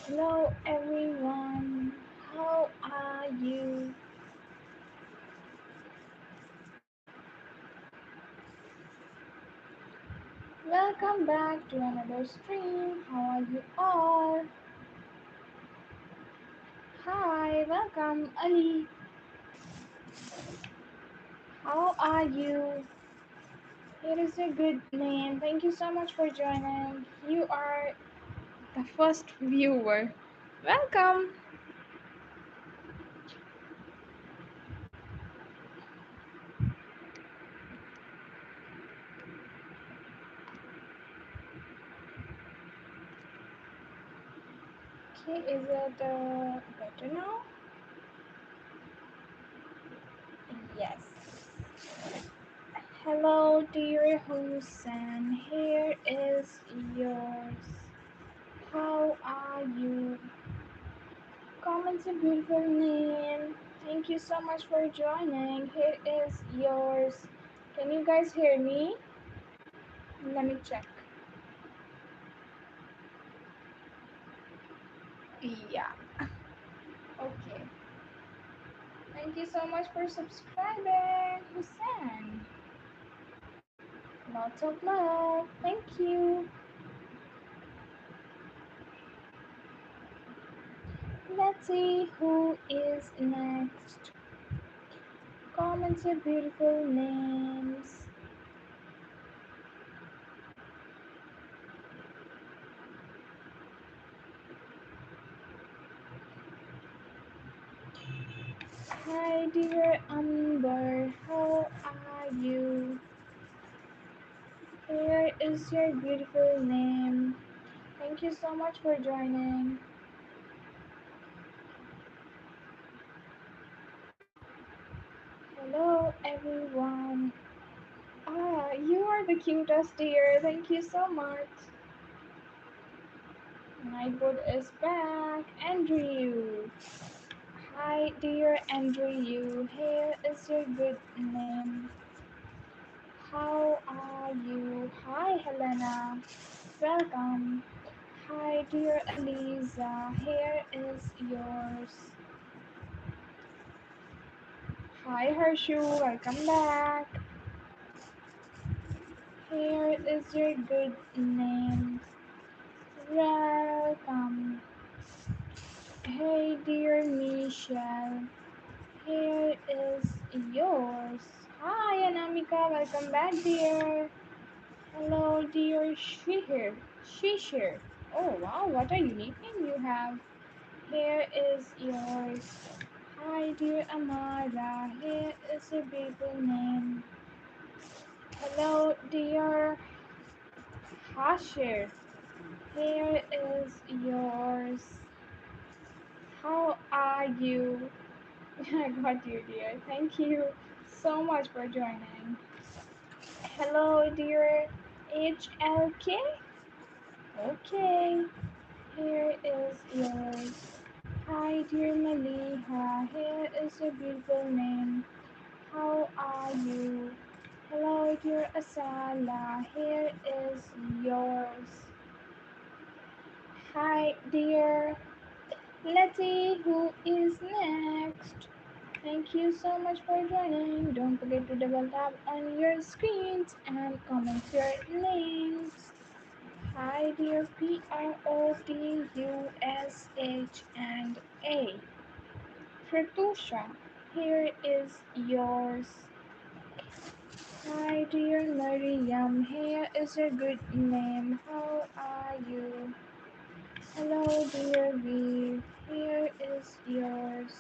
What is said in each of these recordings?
Hello everyone, how are you? Welcome back to another stream. How are you all? Hi, welcome Ali. How are you? It is a good name. Thank you so much for joining. You are the first viewer. Welcome. Okay, is it better now? Yes. Hello, dear Hussein. Here is yours. How are you? Comments a beautiful name. Thank you so much for joining. Here is yours. Can you guys hear me? Let me check. Yeah. Okay. Thank you so much for subscribing, Hussein. Lots of love. Thank you. Let's see who is next. Comments your beautiful names. Hi, dear Amber. How are you? Here is your beautiful name. Thank you so much for joining. Hello, everyone. Ah, you are the cutest, dear. Thank you so much. Nightwood is back. Andrew. Hi, dear Andrew. Here is your good name. How are you? Hi, Helena. Welcome. Hi, dear Eliza. Here is yours. Hi, Harshu. Welcome back. Here is your good name. Welcome. Hey, dear Michelle. Here is yours. Hi, Anamika. Welcome back, dear. Hello, dear Shihir. Shishir. Oh, wow. What a unique name you have. Here is yours. Hi, dear Amara. Here is your beautiful name. Hello, dear Hashir. Here is yours. How are you? I got you, dear. Thank you so much for joining. Hello, dear HLK. Okay, here is yours. Hi, dear Maliha. Here is your beautiful name. How are you? Hello, dear Asala. Here is yours. Hi, dear. Let's see who is next. Thank you so much for joining. Don't forget to double tap on your screens and comment your names. Hi, dear PRODUSH and A. Pratusha, here is yours. Hi, dear Mariam. Here is a good name. How are you? Hello, dear V. Here is yours.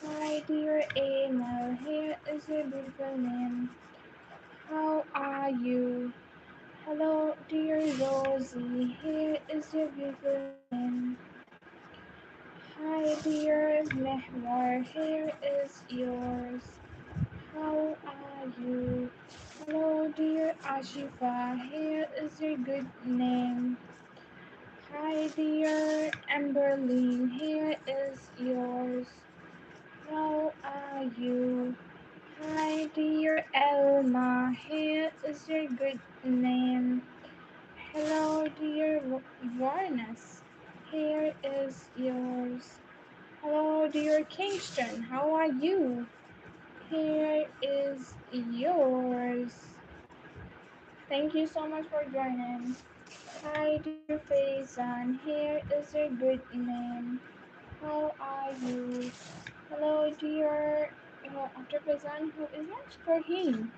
Hi, dear Anal. Here is your beautiful name. How are you? Hello, dear Rosie. Here is your beautiful name. Hi, dear Mehwar. Here is yours. How are you? Hello, dear Ashifa. Here is your good name. Hi, dear Amberlyn. Here is yours. How are you? Hi, dear Elma. Here is your good name. Hello, dear Varnas. Here is yours. Hello, dear Kingston. How are you? Here is yours. Thank you so much for joining. Hi, dear Faizan. Here is your good name. How are you? Hello, dear. After Faizan, who is next? Farheen.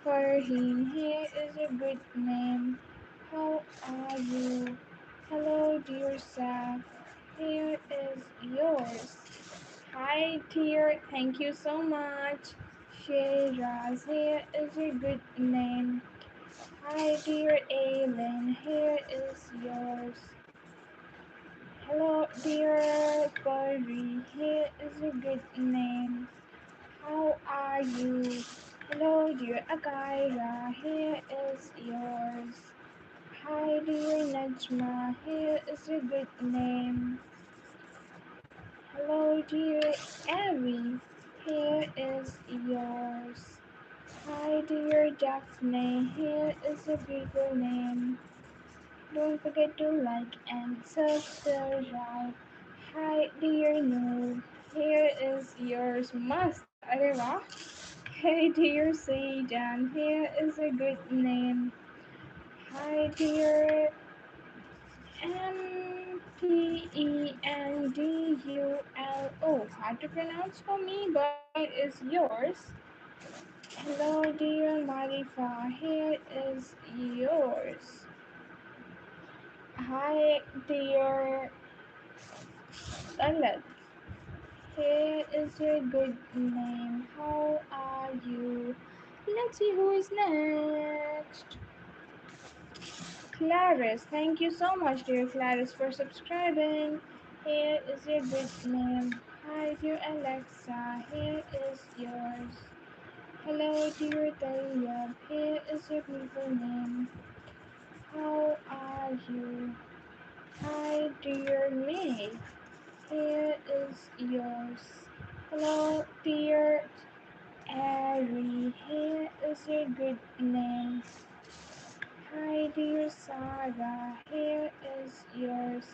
Farheen, here is a good name. How are you? Hello, dear Saf. Here is yours. Hi, dear. Thank you so much. Shiraz, here is your good name. Hi, dear Aileen. Here is yours. Hello, dear Furry. Here is a good name. How are you? Hello, dear Agaira. Here is yours. Hi, dear Najma. Here is a good name. Hello, dear Abby. Here is yours. Hi, dear Daphne. Here is a beautiful name. Don't forget to like and subscribe. Hi, dear Noob. Here is yours. Must. Areva. Hey, dear Seidan. Here is a good name. Hi, dear Mpendulo. Hard to pronounce for me, but here is yours. Hello, dear Marifa. Here is yours. Hi, dear Talat. Here is your good name. How are you? Let's see who is next. Clarice, thank you so much, dear Clarice, for subscribing. Here is your good name. Hi, dear Alexa. Here is yours. Hello, dear Tayyab. Here is your beautiful name. How are you? Hi, dear May. Here is yours. Hello, dear Ari. Here is your good name. Hi, dear Sarah. Here is yours.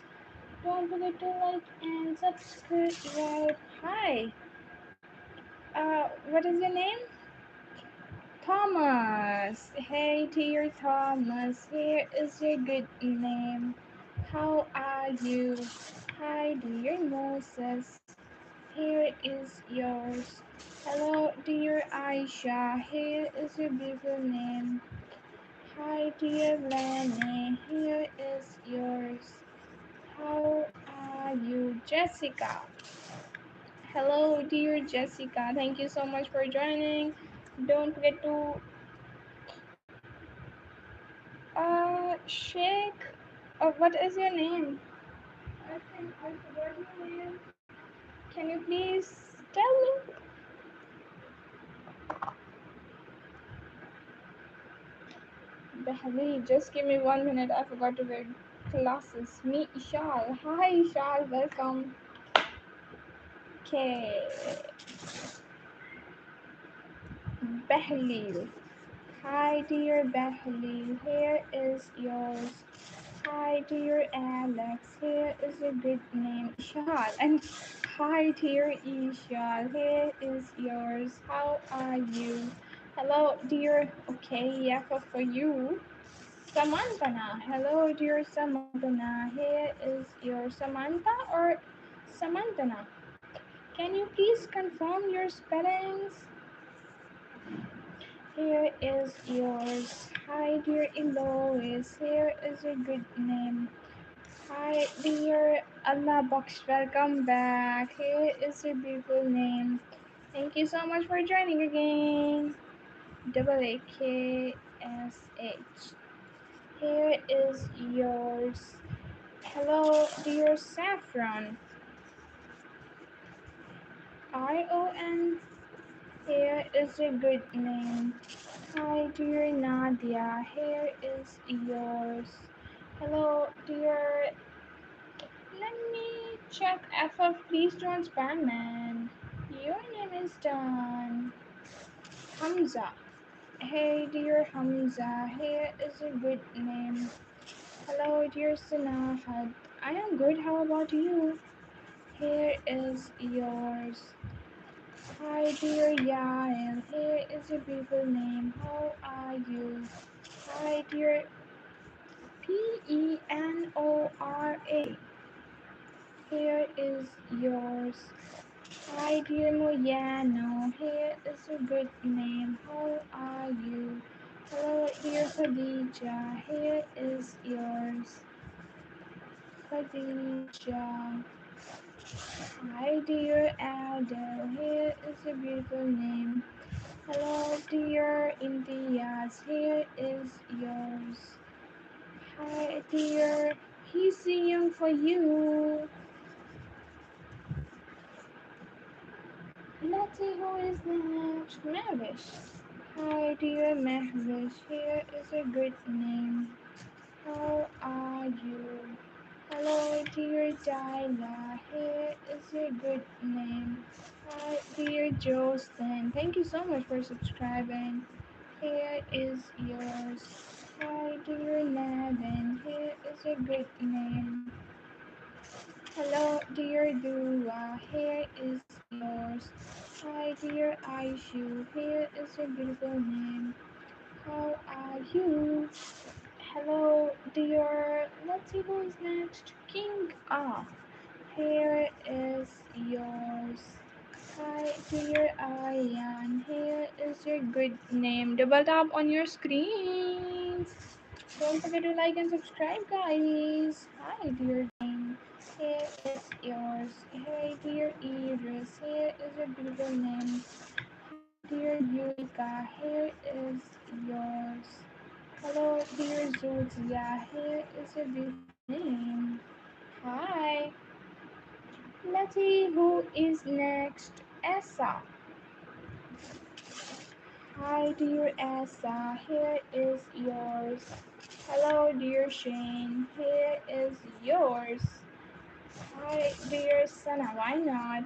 Don't forget to like and subscribe. Hi. What is your name? Thomas. Hey, dear Thomas. Here is your good name. How are you? Hi, dear Moses. Here is yours. Hello, dear Aisha. Here is your beautiful name. Hi, dear Lenny. Here is yours. How are you, Jessica? Hello, dear Jessica. Thank you so much for joining. Don't forget to shake. What is your name? I think I forgot your name. Can you please tell me? Behali, just give me 1 minute. I forgot to wear glasses. Me, Ishal. Hi, Ishal. Welcome. Okay. Behlil. Hi, dear Behlil. Here is yours. Hi, dear Alex. Here is a good name, Ishal. And hi, dear Ishal. Here is yours. How are you? Hello, dear. Okay, yeah, for you. Samantha. Hello, dear Samantha. Here is your Samantha or Samantha. Can you please confirm your spellings? Here is yours. Hi, dear Eloise. Here is a good name. Hi, dear Allah Box. Welcome back. Here is your beautiful name. Thank you so much for joining again. Double A K S H. Here is yours. Hello, dear Saffron. ION. Here is a good name. Hi, dear Nadia. Here is yours. Hello, dear. Let me check FF. Please don't spam, man. Your name is done. Hamza. Hey, dear Hamza. Here is a good name. Hello, dear Sanahat. I am good. How about you? Here is yours. Hi dear Yael, here is your beautiful name. How are you? Hi dear Penora. Here is yours. Hi dear Moyano, here is a good name. How are you? Hello dear Khadija, here is yours. Khadija. Hi dear Adele, here is a beautiful name. Hello dear Indias, here is yours. Hi dear, he's singing for you. Let's see who is next. Mavish. Hi dear Mehwish, here is a good name. How are you? Hello dear Jayla, here is a good name. Hi dear Jostin, thank you so much for subscribing. Here is yours. Hi dear Nadine, here is a good name. Hello dear Dua, here is yours. Hi dear Aishu, here is a beautiful name. How are you? Hello, dear. Let's see who is next. King. Ah, here is yours. Hi, dear Ayan. Here is your good name. Double tap on your screens. Don't forget to like and subscribe, guys. Hi, dear Jane. Here is yours. Hey, dear Iris. Here is your beautiful name. Hi, dear Yulika. Here is yours. Hello, dear Zoltia. Here is a beautiful name. Hi. Let's see who is next. Essa. Hi, dear Essa. Here is yours. Hello, dear Shane. Here is yours. Hi, dear Sana. Why not?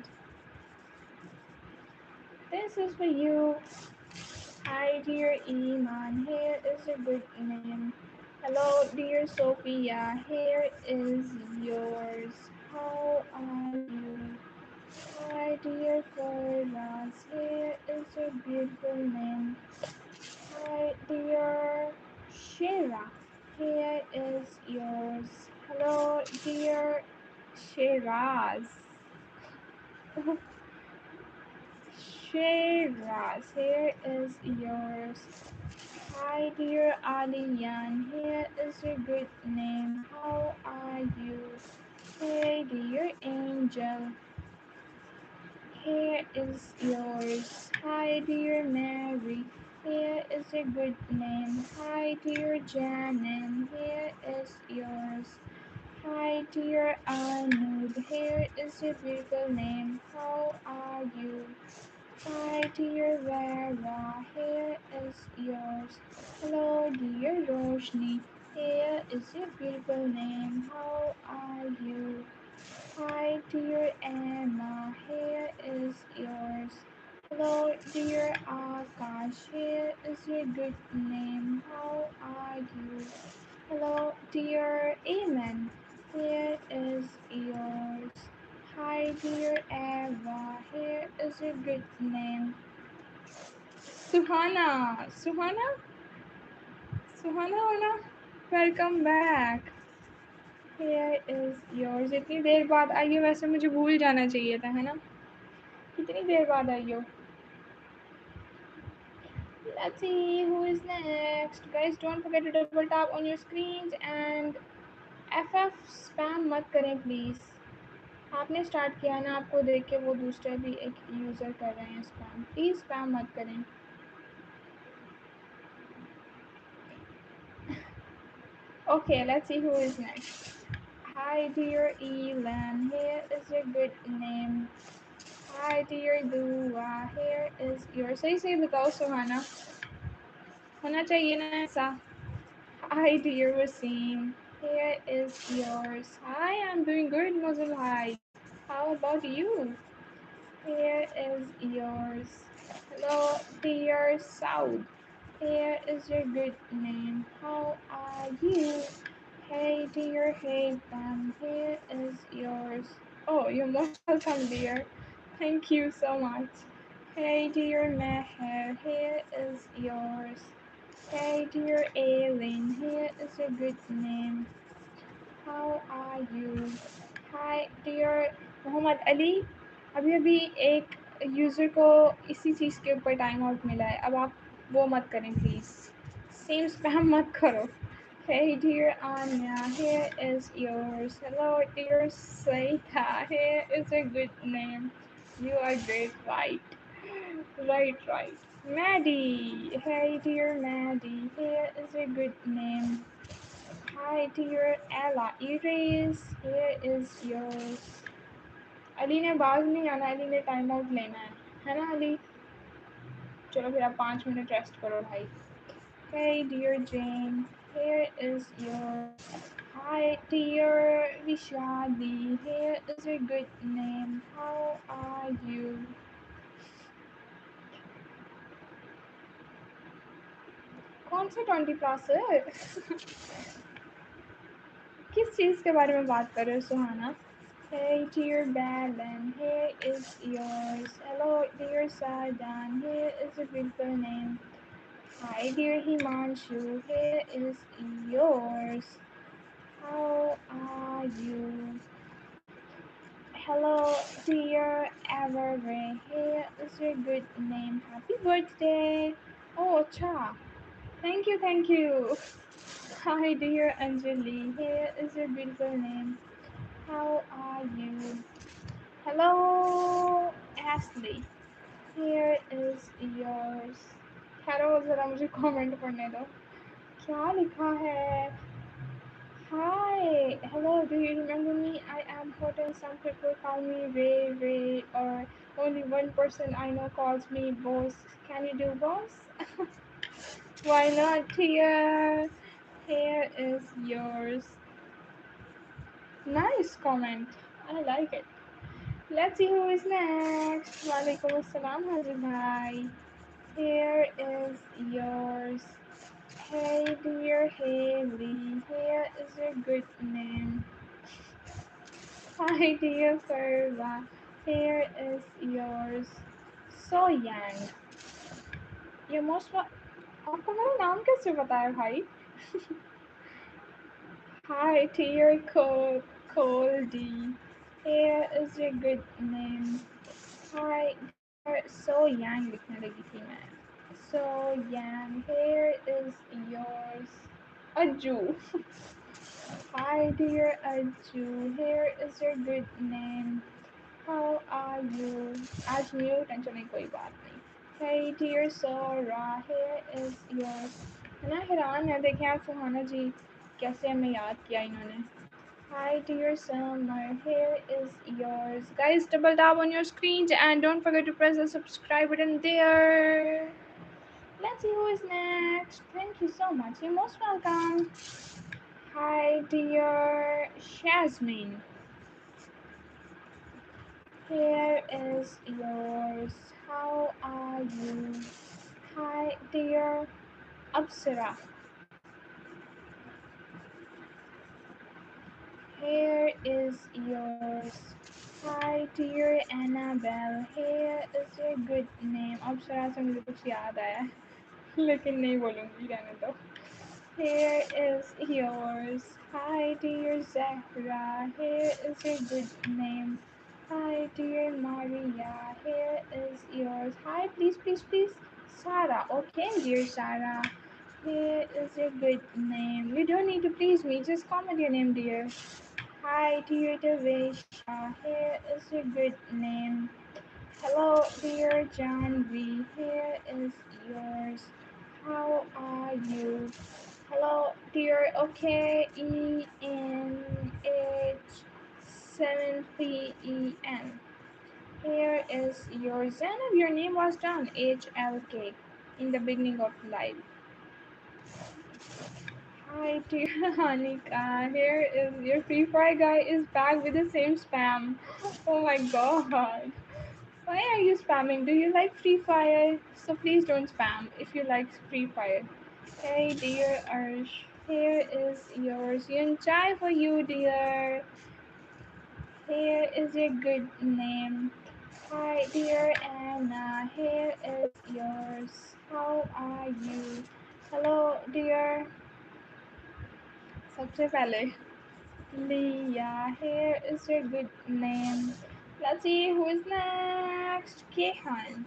This is for you. Hi, dear Iman. Here is a good name. Hello, dear Sophia. Here is yours. How are you? Hi, dear Florence. Here is a beautiful name. Hi, dear Shira. Here is yours. Hello, dear Shiraz. Shiraz. Here is yours. Hi, dear Aliyan. Here is a good name. How are you? Hey, dear Angel. Here is yours. Hi, dear Mary. Here is a good name. Hi, dear Janin. Here is yours. Hi, dear Anud. Here is a beautiful name. How are you? Hi, dear Vera. Here is yours. Hello, dear Roshni. Here is your beautiful name. How are you? Hi, dear Emma. Here is yours. Hello, dear Akash. Here is your good name. How are you? Hello, dear Amen. Here is yours. Hi, dear Eva. Here is your good name. Suhana. Suhana? Suhana Ona? Welcome back. Here is yours. इतनी देर बाद आई हो वैसे मुझे भूल जाना चाहिए था है ना कितनी देर बाद आई हो Let's see who is next. Guys, don't forget to double tap on your screens and FF spam मत करें please. आपने स्टार्ट किया ना आपको देख के वो दूसरे भी एक यूज़र कर रहे हैं स्पैम प्लीज़ स्पैम मत करें Okay, let's see who is next. Hi, dear Elan. Here is your good name. Hi, dear Dua. Here is your. सही सही बताओ सुहाना होना चाहिए ना ऐसा Hi, dear Wasim. Here is yours. Hi, I'm doing good, Muslim Heights. How about you? Here is yours. Hello, dear Saud. Here is your good name. How are you? Hey dear, hey Pam, here is yours. Oh, you're most welcome, dear. Thank you so much. Hey dear Meher, here is yours. Hey dear Aileen, here is a good name. How are you? Hi dear Mohammad Ali. अभी अभी एक user को इसी चीज़ के ऊपर time out मिला है, अब आप वो मत करें प्लीज़, सेम स्पैम मत करो। Hey dear Anya, here is yours. Hello dear Saita, here is a good name. You are great, right? Right. Maddie, hey dear Maddie, here is a good name. Hi dear Ella, erase, here is yours. Ali ने बाज नहीं आना, अली ने time out लेना है ना अली? चलो फिर आप 5 मिनट रेस्ट करो भाई। Hey dear Jane, here is yours. Hi dear Vishali, here is a good name. How are you? कौन सा 20+ है? किस चीज़ के बारे में बात कर रहे हो सुहाना? Hey dear Balan, here is yours. Hello dear Sadan, here is a beautiful name. Hi dear Himanshu, here is yours. How are you? Hello dear Evergrey, here is your good name. Happy birthday! Oh, cha. Thank you. Hi dear Anjali, here is your beautiful name. How are you? Hello Ashley, here is yours. ठहरो ज़रा मुझे comment पढ़ने दो। क्या लिखा है? Hi, hello, do you remember me? I am Horton. Some people call me Ray, or only one person I know calls me Boss. Can you do Boss? Why not? Here is yours. Nice comment. I like it. Let's see who is next. Walaikum assalam, Hazir Bhai. Here is yours. Hey dear Haley, here is your good name. Hi dear Farwa, here is yours. So young. ये most आपको मेरा नाम कैसे पता है भाई? Hi dear Coldy, here is your good name. Hi dear So young लिखने लगी थी मैं. So young, here is yours. Aju. Hi dear Aju, here is your good name. How are you? आज न्यू टेंशन नहीं, कोई बात नहीं. Hey dear Sora, here is yours. है ना, हैरान है देखें आप सुहाना जी कैसे हमें याद किया इन्होंने. Hi dear Summer, here is yours. Guys, double tap on your screens and don't forget to press the subscribe button there. Let's see who is next. Thank you so much. You're most welcome. Hi dear Jasmine. Here is yours. How are you? Hi dear Apsara. Here is yours. Hi dear Annabelle. Here is your good name. अप्सरा से मुझे कुछ याद आया लेकिन नहीं बोलूँगी, रहने दो. Here is yours. Hi dear Zahra. Here is your good name. Hi dear Maria. Here is yours. Hi, please. Sarah. Okay, dear Sarah. Here is your good name. You don't need to please me. Just comment your name, dear. Hi, dear Devesha. Here is your good name. Hello, dear John V. Here is yours. How are you? Hello, dear. Okay, ENH7PEN. Here is your Zainab. Your name was done. HLK in the beginning of life. Hi, dear Hanika. Here is your Free Fire guy is back with the same spam. Oh my god. Why are you spamming? Do you like Free Fire? So please don't spam if you like Free Fire. Hey, dear Arsh. Here is yours. Yun chai for you, dear. Here is your good name. Hi, dear Anna. Here is yours. How are you? Hello, dear. सबसे पहले Leah. Here is your good name. Let's see who is next. Kehan.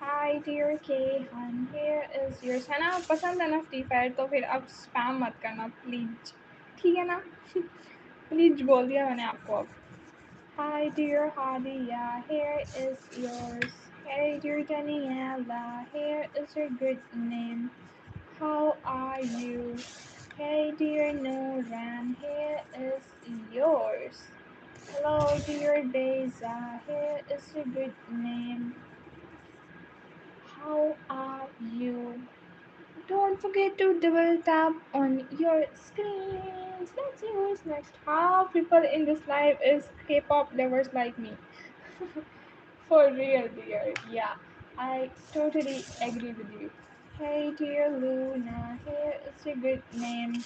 Hi, dear Kehan. Here is yours. है ना पसंद है ना free fire तो फिर अब स्पैम मत करना प्लीज ठीक है ना प्लीज बोल दिया मैंने आपको अब Hi, dear Hadia, here is yours. Hey, dear Daniela, here is your good name. How are you? Hey, dear Noran, here is yours. Hello, dear Beza, here is your good name. How are you? Don't forget to double tap on your screens. Let's see who is next. Half people in this live is K-pop lovers like me. For real, dear. Yeah, I totally agree with you. Hey, dear Luna, here is your good name.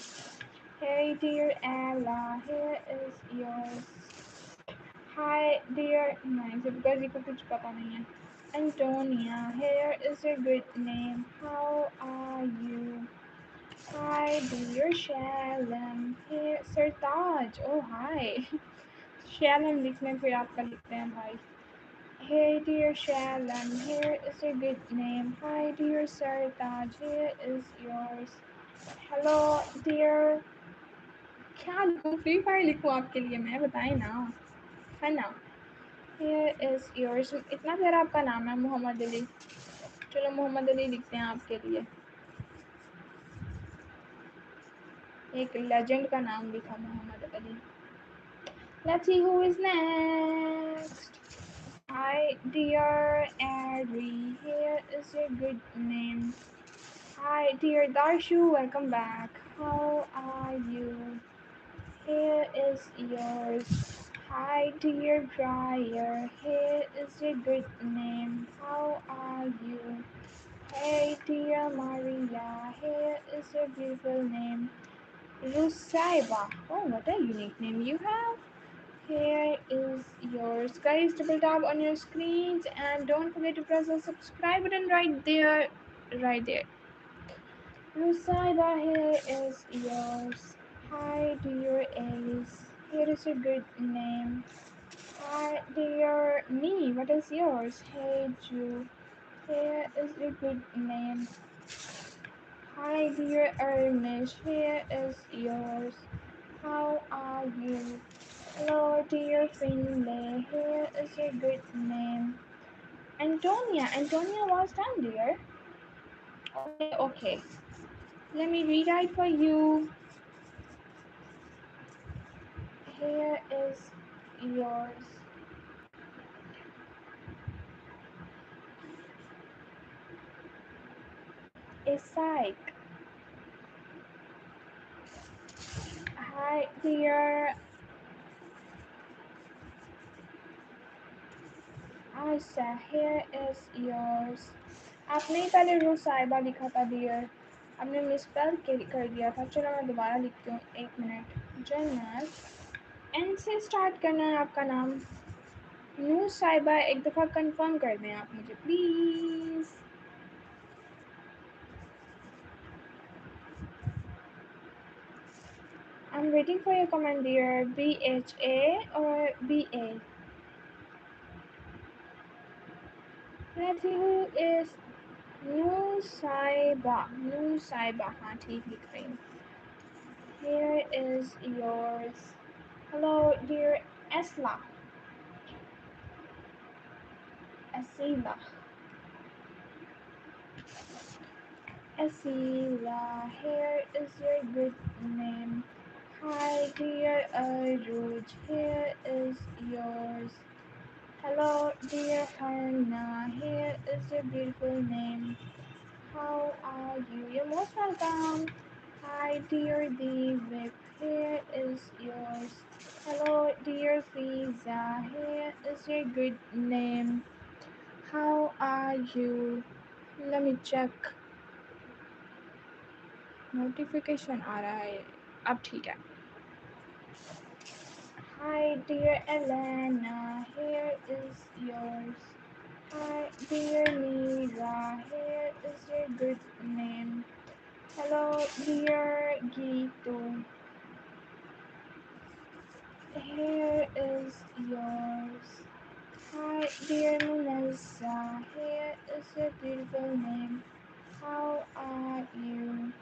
Hey, dear Ella, here is yours. Hi, dear. Nice, because you कुछ पता नहीं है. Antonia, here is your good name. How are you? Hi, dear Shalom. Here, Sartaj. Oh, hi. Shalom लिखने फिर आपका लिखते हैं भाई. Hey dear Shalom, here is your good name. Hi dear Sartaj, here is yours. Hello dear. क्या लिखूं free fire लिखूं आपके लिए मैं बताएं ना है ना Here is yours. इतना प्यारा आपका नाम है मोहम्मद अली चलो मोहम्मद अली लिखते हैं आपके लिए एक लेजेंड का नाम लिखा Mohammad Ali Let's see who is next. Hi dear Ari, here is your good name. Hi, dear Darshu, welcome back. How are you? Here is yours. Hi, dear Briar. Here is your good name. How are you? Hey, dear Maria. Here is your beautiful name. Rusaiba. Oh, what a unique name you have. Here is yours. Guys, double tap on your screens and don't forget to press the subscribe button right there. Right there. Rusaida, here is yours. Hi, dear Ace. Here is a good name. Hi, dear me. What is yours? Hey, Jew. Here is a good name. Hi, dear Ernest. Here is yours. How are you? Hello, dear Finlay. Here is a good name. Antonia. Antonia was done, dear. Okay, okay. Let me rewrite for you. Here is yours. A psych. Hi, dear Aisha. Here is yours. आपने ही पहले रो साहिबा लिखा था dear आपने मिसस्पेल कर दिया था चलो मैं दोबारा लिखती हूँ एक मिनट जन्नत एन से स्टार्ट करना है आपका नाम नू साहिबा एक दफ़ा कंफर्म कर दें आप मुझे please I'm waiting for your comment dear BHA or BA let's see who is Noo Saiba हाँ ठीक लिख रही हूँ Here is yours Hello dear Esla Asila Asila here is your good name Hi dear Aruj here is yours Hello dear Harna here is your beautiful name How are you? You're most welcome. Hi, dear David. Here is yours. Hello, dear Fiza. Here is your good name. How are you? Let me check. Notification आ रहा है अब ठीक है. Hi dear Elena, here is yours. Hi dear Mira, here is your good name. Hello dear Gitu, here is yours. Hi dear Manessa, here is your beautiful name. How are you?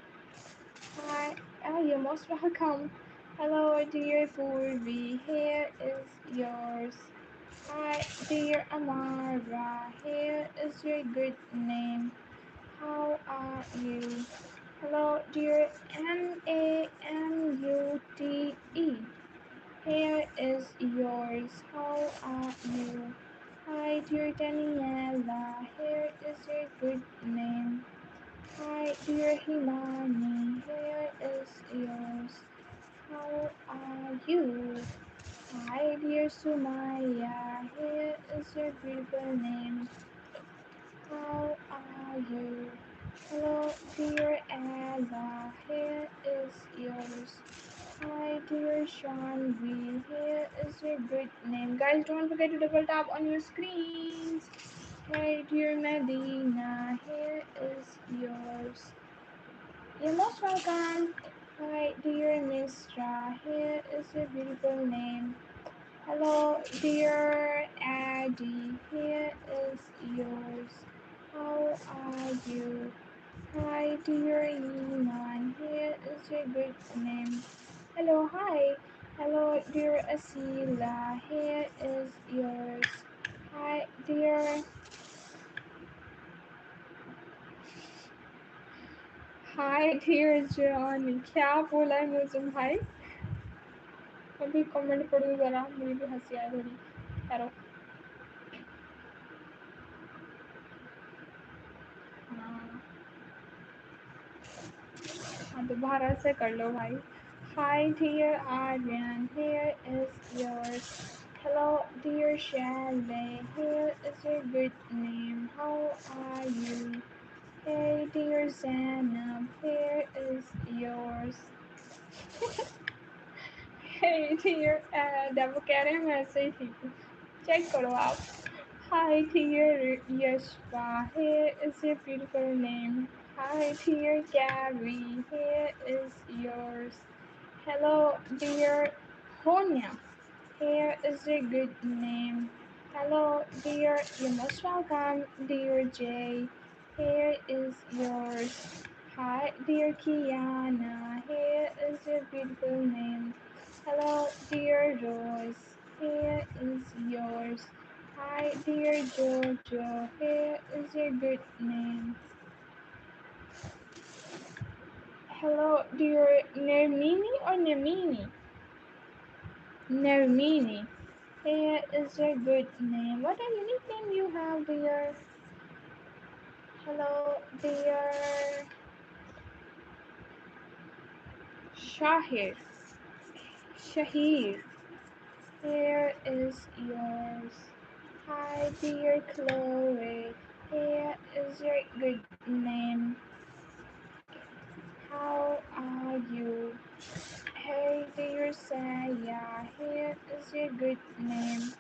Hi, you're most welcome. Hello dear Purvi, here is yours. Hi, dear Amara. Here is your good name. How are you? Hello, dear Mamute. Here is yours. How are you? Hi, dear Daniela. Here is your good name. Hi, dear Himani. Here is yours. How are you? Hi dear Sumaya, here is your beautiful name. How are you? Hello dear Ella, here is yours. Hi dear Shanvi, here is your good name. Guys, don't forget to double tap on your screens. Hey dear Medina, here is yours. You're most welcome. Hi dear Mistra, here is your beautiful name. Hello, dear Addie. Here is yours. How are you? Hi, dear Iman. Here is your good name. Hello, hi. Hello, dear Asila. Here is yours. Hi, dear. Hi dear Johnny क्या बोला है मुझे भाई अभी comment पढ़ूँ जरा मुझे भी हंसी आए थोड़ी करो हाँ हाँ दोबारा से कर लो भाई Hi dear Adrian, here is yours. Hello dear Shelley, here is your good name. How are you? Hey dear Zainab, here is yours. Hey dear Ed, अब कह रहे हैं मैं ऐसे ही ठीक हूँ चेक करो आप Hi dear Yashpa, here is your beautiful name. Hi dear Gabby, here is yours. Hello dear Honya, here is a good name. Hello dear, you're most welcome, dear Jay. Here is yours. Hi dear Kiana, here is your beautiful name. Hello dear Rose, here is yours. Hi dear Jojo, here is your good name. Hello dear Nermini or Nermini? Nermini. Here is your good name. What a unique name you have, dear. Hello, dear Shahir. Shahir. Here is yours. Hi, dear Chloe. Here is your good name. How are you? Hey, dear Saya. Here is your good name.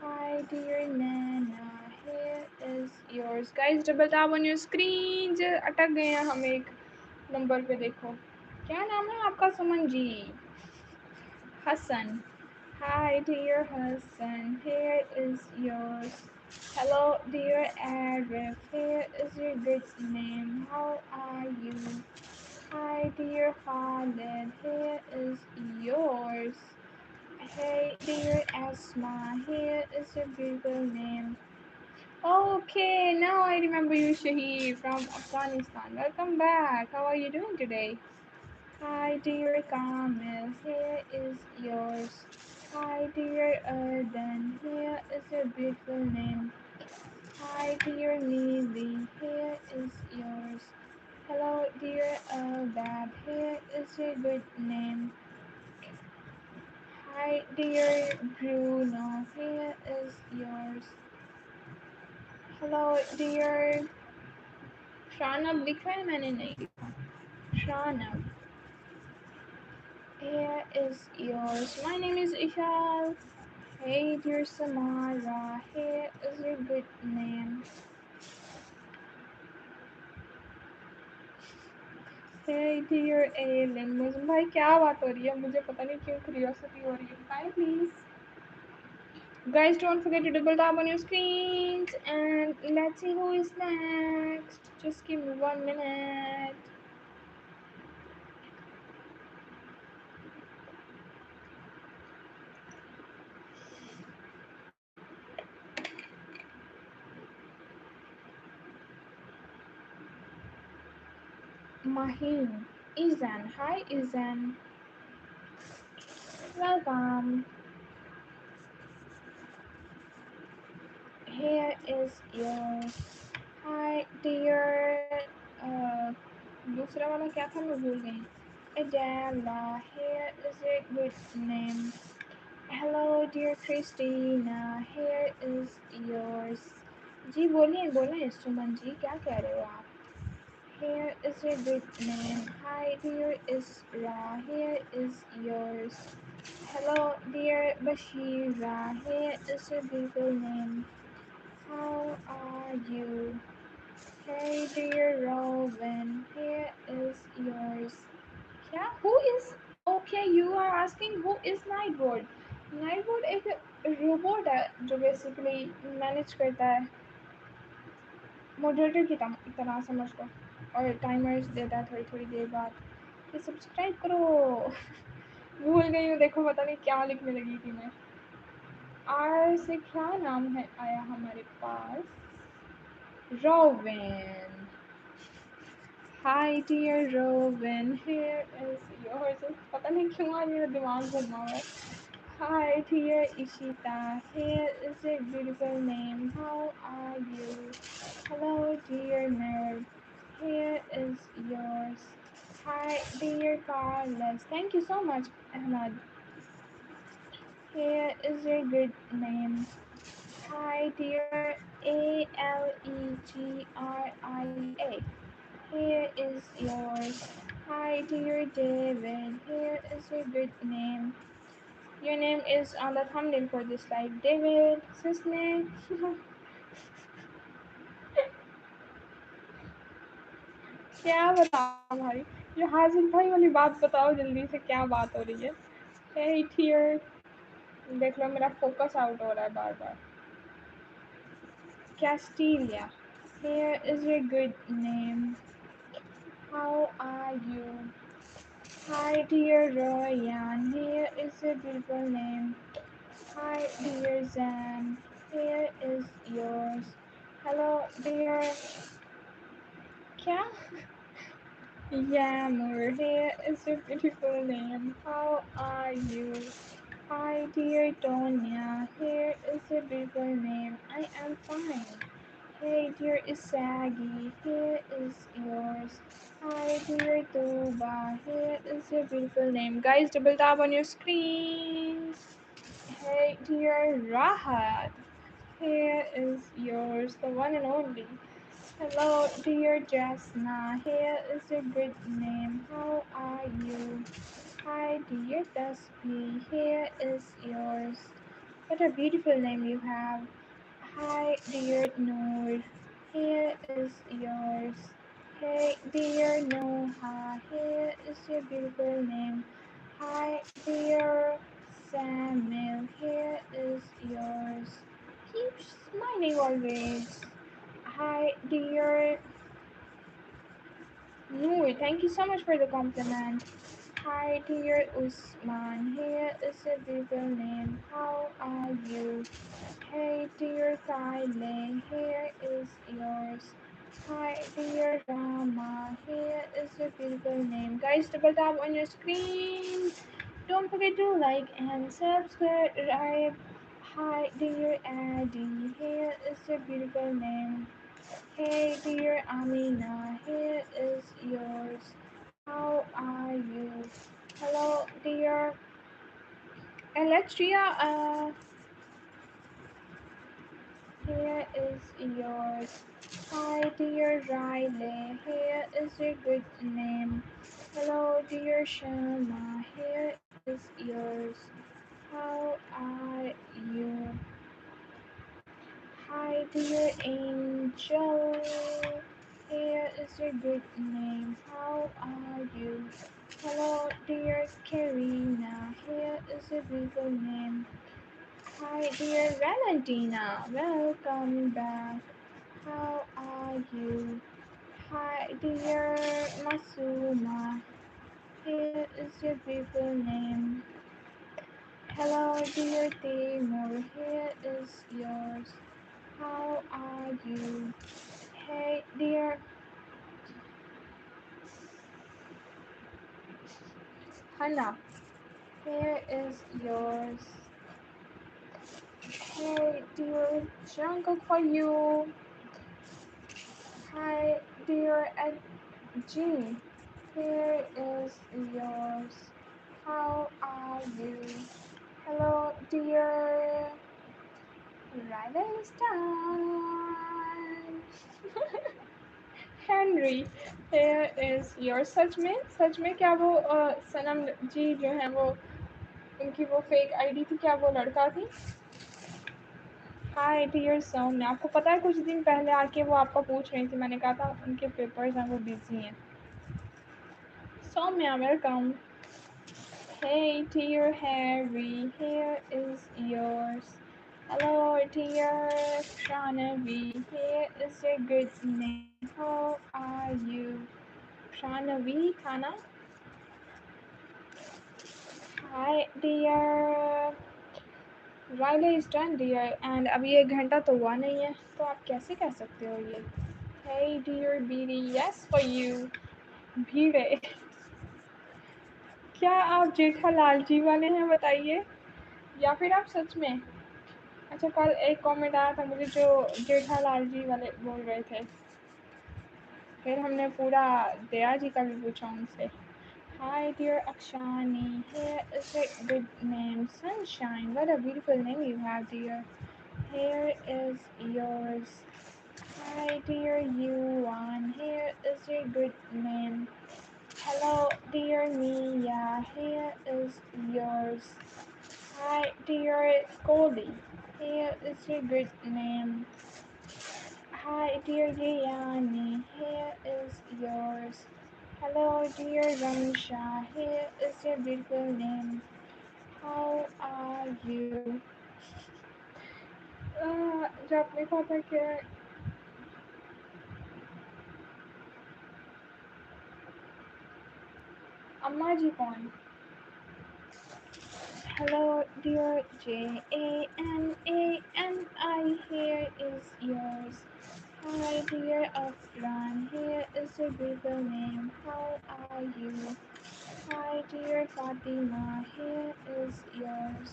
Hi, dear Nana. Here is yours. Guys, double tap on your screens. अटक गए हैं हम एक number पे देखो क्या नाम है आपका Suman ji Hassan. Hi, dear Hassan. Here is yours. Hello, dear Arif. Here is your good name. How are you? Hi, dear Khalid. Here is yours. Hey, dear Asma. Here is your beautiful name. Okay, now I remember you, Shahid, from Afghanistan. Welcome back. How are you doing today? Hi, dear Kamil. Here is yours. Hi, dear Erden. Here is your beautiful name. Hi, dear Neely. Here is yours. Hello, dear Eldad. Here is your good name. Hi, dear Bruno. Here is yours. Hello, dear शान अब लिखा है मैंने नहीं लिखा Pranav. Here is yours. My name is Ishal. Hey dear Samara, here is your good name. Hey dear Ailin, मुझे भाई क्या बात हो रही है? मुझे पता नहीं क्यों curiosity हो रही है. Bye please. Guys, don't forget to double tap on your screens and let's see who is next. Just give me 1 minute. Maheen. Izan. Hi Izan. Welcome. Here is yours. Hi dear. दूसरा वाला क्या था मैं भूल गई. Adela. Here is a good name. Hello dear Christina. Here is yours. जी बोलिए बोलिए सुमन जी क्या कह रहे हो आप? Here is a good name. Hi dear Isra. Here is yours. Hello dear Bashira. Here is a beautiful name. How are you? Hey dear Robin. Here is yours. क्या? Who is? Okay, you are asking who is Nightboard? Nightboard एक robot है जो basically manage करता है moderator की तरह समझ लो और टाइमर्स देता है थोड़ी थोड़ी देर बाद कि सब्सक्राइब करो. भूल गई हूँ देखो पता नहीं क्या लिखने लगी थी मैं. आर से क्या नाम है आया हमारे पास? Rubin. Hi dear Robin, here is yours. पता नहीं क्यों आज मेरा दिमाग घूमा हुआ है. Hi dear Ishita, here is a beautiful name. How are you? Hello dear Merv, here is yours. Hi dear Carlos, thank you so much Ahmad. Here is your good name. Hi dear Alegra. Here is yours. Hi dear David, here is your good name. Your name is on the thumbnail for this live. David, Sisne. क्या बताओ भाई? ये हाजिर भाई वाली बात बताओ जल्दी से क्या बात हो रही है? Hey dear, देख लो मेरा फोकस आउट हो रहा है बार बार. Castilia, here is your good name. How are you? Hi dear Royan, here is a beautiful name. Hi dear Zan, here is yours. Hello dear. क्या? Yammer, here is a beautiful name. How are you? Hi dear Donya, here is a beautiful name. I am fine. Hey dear Isagi, here is yours. Hi dear Tuba, here is your beautiful name. Guys, double tap on your screens. Hey dear Rahat, here is yours, the one and only. Hello dear Jasna, here is your good name. How are you? Hi dear Taspi, here is yours. What a beautiful name you have. Hi dear Noor, here is yours. Hey dear Noha, here is your beautiful name. Hi dear Samuel, here is yours. Keep smiling always. Hi dear Noor, thank you so much for the compliment. Hi dear Usman, here is a beautiful name. How are you? Hey dear Kylie, here is yours. Hi dear Rama, here is your beautiful name. Guys, double tap on your screen. Don't forget to like and subscribe. Hi dear Addie, here is your beautiful name. Hey dear Amina, here is yours. How are you? Hello dear Alexia, here is yours. Hi dear Riley, here is your good name. Hello, dear Shama, here is yours. How are you? Hi, dear angel. Here is your good name. How are you? Hello, dear Karina. Here is your beautiful name. Hi, dear Valentina. Welcome back. How are you? Hi, dear Masuma. Here is your beautiful name. Hello, dear Timur. Here is yours. How are you? Hey, dear Hannah. Here is yours. Hey, dear Jungkook for you. Hi, dear Jean. Here is yours. How are you? Hello, dear Radhaistan. Henry here is your सच में क्या वो सनम जी जो है वो उनकी वो fake ID थी क्या वो लड़का थी हाय डियर सौम्य आपको पता है कुछ दिन पहले आके वो आपका पूछ रही थी मैंने कहा था उनके पेपर्स हैं वो बिजी हैं Saumya welcome hey dear Harry here is yours hello dear Pranavi here is your good name how are you Pranavi Thana hi dear Riley is done dear and अभी 1 घंटा तो हुआ नहीं है तो आप कैसे कह सकते हो ये Hey dear Beady yes for you भीड़े क्या आप जेठालाल जी वाले हैं बताइए या फिर आप सच में अच्छा कल एक कमेंट आया था मुझे जो जेठालाल जी वाले बोल रहे थे फिर हमने पूरा दया जी का भी पूछा उनसे Hi dear Akshani, here is a good name, Sunshine. What a beautiful name you have, dear. Here is yours. Hi dear Yuan, here is your good name. Hello dear Mia, here is yours. Hi dear Goldie, here is your good name. Hi dear Gianni, here is yours. Hello dear Ramsha, here is your beautiful name. How are you? जो आपने कहा था कि अम्मा जी कौन Hello, dear Janaani, here is yours. Hi, dear Afran, here is your beautiful name. How are you? Hi, dear Fatima, here is yours.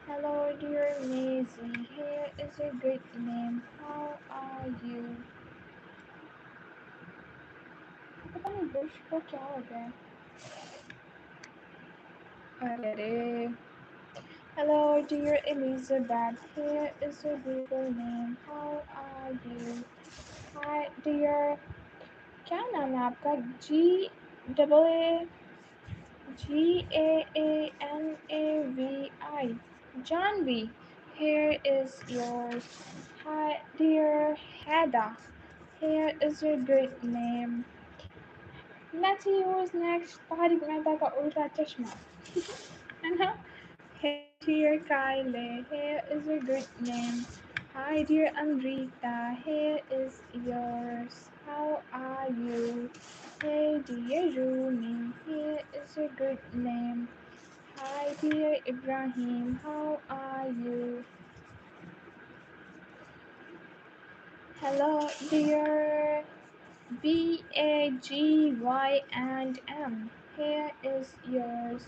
Hello, dear Maisie, here is your good name. How are you? पता नहीं Bush को क्या हो गया अरे Hello, dear Elizabeth. Here is your beautiful name. How are you? Hi, dear. क्या नाम है आपका Gaanavi Janvi. Here is yours. Hi, dear Hada. Here is your good name. Let's see who's next. Tariq Mehta का उल्टा चश्मा है ना Hey dear Kyle, here is your good name. Hi dear Amrita, here is yours. How are you? Hey dear Rumi, here is your good name. Hi dear Ibrahim, how are you? Hello dear BAGY and M. Here is yours.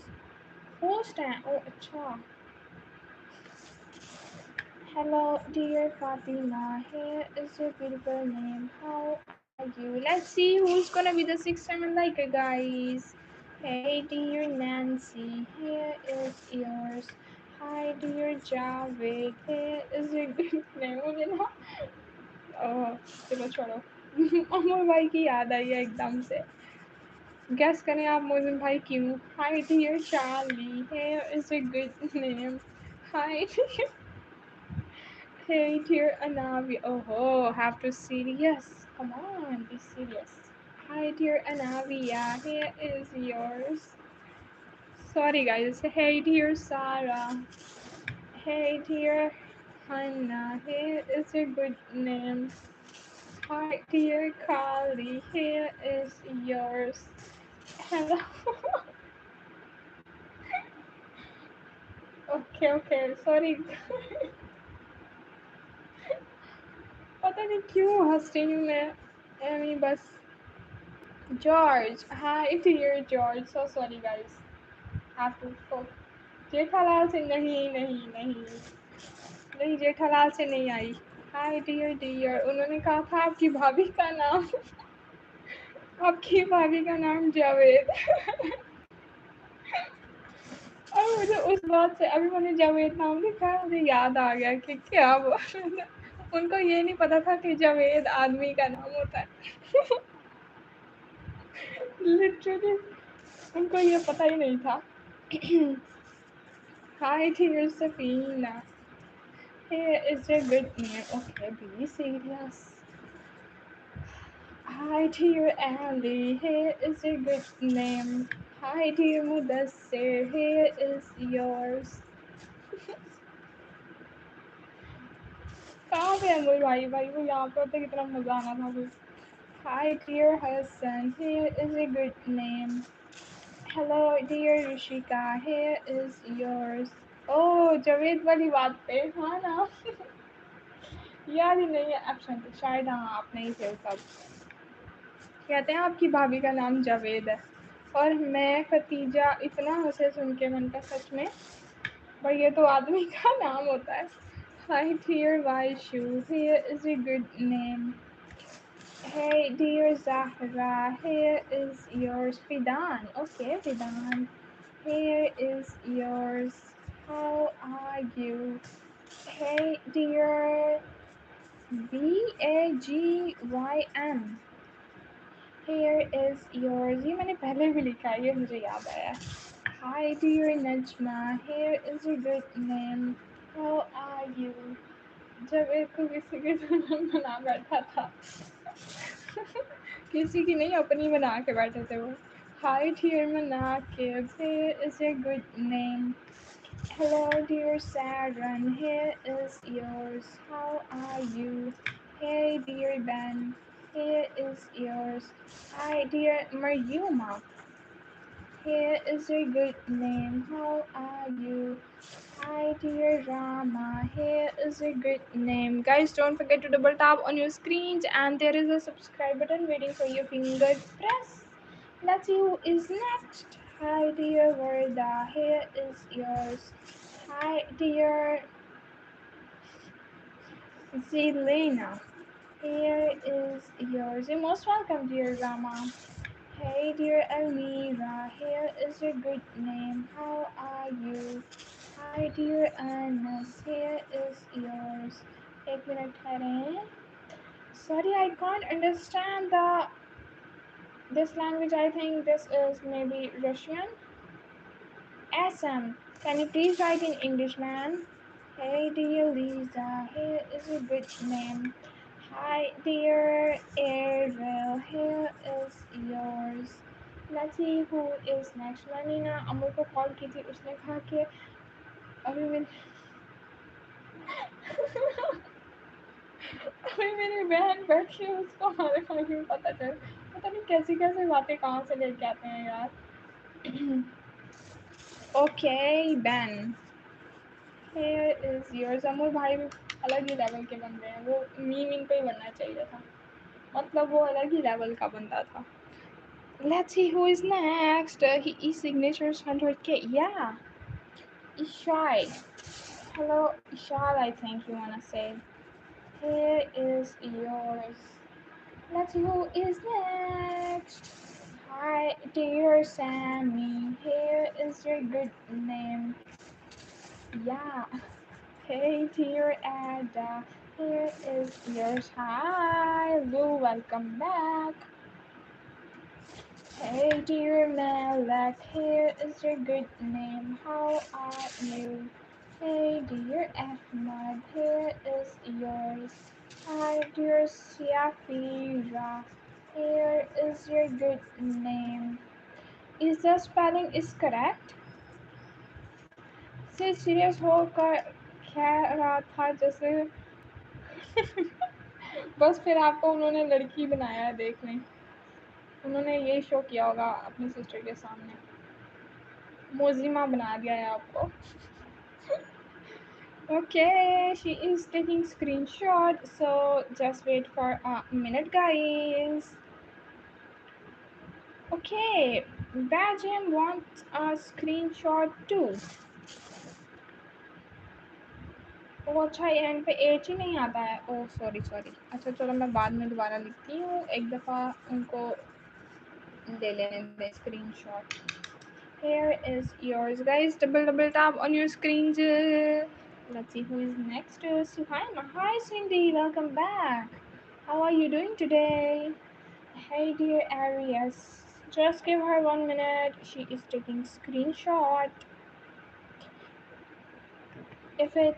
Who's that? Oh, अच्छा. Hello, dear Fatima. Here is your beautiful name. How are you? Let's see who's gonna be the 6-7 liker, guys. Hey, dear Nancy. Here is yours. Hi, dear Javed. Here is your good name. मुझे ना चलो छोड़ो अमर भाई की याद आई है एकदम से Guess करें आप मोजिन भाई क्यों? Hi dear Charlie, here is a good name. Hi dear, hey dear Anavi. Oh, have to serious. Come on, be serious. Hi dear Anavi, yeah, here is yours. Sorry guys. Hey dear Sarah. Hey dear Hannah, here is a good name. Hi dear Carly, here is yours. Hello. Okay, sorry. पता नहीं क्यों हंस रही हूँ मैं Amy बस George hi dear George so sorry guys have to for Jethalal से नहीं जेठालाल से नहीं आई हाय डियर डियर उन्होंने कहा था आपकी भाभी का नाम आपकी भाभी का नाम जावेद और मुझे उस बात से अभी मैंने जावेद नाम लिखा मुझे याद आ गया कि क्या वो उनको ये नहीं पता था कि जावेद आदमी का नाम होता है लिटरली उनको ये पता ही नहीं था Hi dear Safina, here is a good name. Okay, be serious. Hi dear Ali, here is a good name. Hi dear Mudassir, here is yours. कहाँ पे है भाई भाई वो यहाँ पे होते कितना मजा आना था फिर Hi dear Hassan, here is a good name. Hello dear Rishika, here is yours. Oh, Javed वाली बात पे हाँ ना याद ही नहीं है एब्सेंट शायद हाँ आप नहीं थे तब कहते हैं आपकी भाभी का नाम जावेद है और मैं खतीजा इतना हंसे सुन के मन का सच में पर ये तो आदमी का नाम होता है Hi dear Vaishu, here is a good name. Hey dear Zahra, here is yours. Fidan, okay Fidan, here is yours. How are you? Hey dear BAGYM, here is yours. ये मैंने पहले भी लिखा है ये मुझे याद आया Hi dear Najma, here is a good name. How are you? जब एक को किसी के दुल्हन बना बैठा था किसी की नहीं अपनी बना के बैठे थे वो Hi dear Manakib, here is a good name. Hello dear Saran, here is yours. How are you? Hey dear Ben, here is yours. Hi dear Maryuma, here is a good name. How are you? Hi dear Rama, here is a good name. Guys, don't forget to double tap on your screens and there is a subscribe button waiting for your finger press. Let's see who is next. Hi dear Varda, here is yours. Hi dear Zelena, here is yours. You're most welcome dear Rama. Hey dear Elmira, here is your good name. How are you? Hi dear Anas, here is yours. एक minute ठहरें. Sorry, I can't understand this language. I think this is maybe Russian. SM, can you please write in English, man? Hey dear Lisa, here is a good name. Hi dear Ariel, here is yours. Let's see who is next. मैंने ना अमर को call की थी उसने कहा कि अभी मैं अभी मेरी बहन बैठी है उसको हमारे बारे में पता चल पता नहीं कैसी कैसी बातें कहाँ से लेके आते हैं यार okay ban Here is yours. Amul भाई अलग ही लेवल के बंदे हैं वो मीमिंग पे ही बनना चाहिए था मतलब वो अलग ही लेवल का बंदा था Let's see who is next. He is signatures 100k. Yeah, Ishai. Hello, Ishai. I think you wanna say. Here is yours. Let's see who is next. Hi, dear Sammy. Here is your good name. Yeah. Hey, dear Ada. Here is yours. Hi, Lou. Welcome back. Hey dear Malak, here is your good name. How are you? Hey dear Ahmad, here is yours. Hi dear Siafira, here is your good name. Is the spelling is correct? से serious होकर कह रहा था जैसे बस फिर आपको उन्होंने लड़की बनाया है, देख लें। उन्होंने यही शो किया होगा अपनी सिस्टर के सामने, मोजिमा बना दिया है आपको। Okay, she is taking screenshot, so just wait for a minute, guys. Okay, Bajam wants a screenshot too. वो अच्छा एंड पे एच ही नहीं आता है। ओह सॉरी सॉरी, अच्छा चलो मैं बाद में दोबारा लिखती हूँ, एक दफ़ा उनको ले लेने दें screenshot. Here is yours, guys. Double tap on your screens. Let's see who is next. Suhaima. Hi, Cindy. Welcome back. How are you doing today? Hey, dear Arias. Just give her 1 minute. She is taking screenshot. If it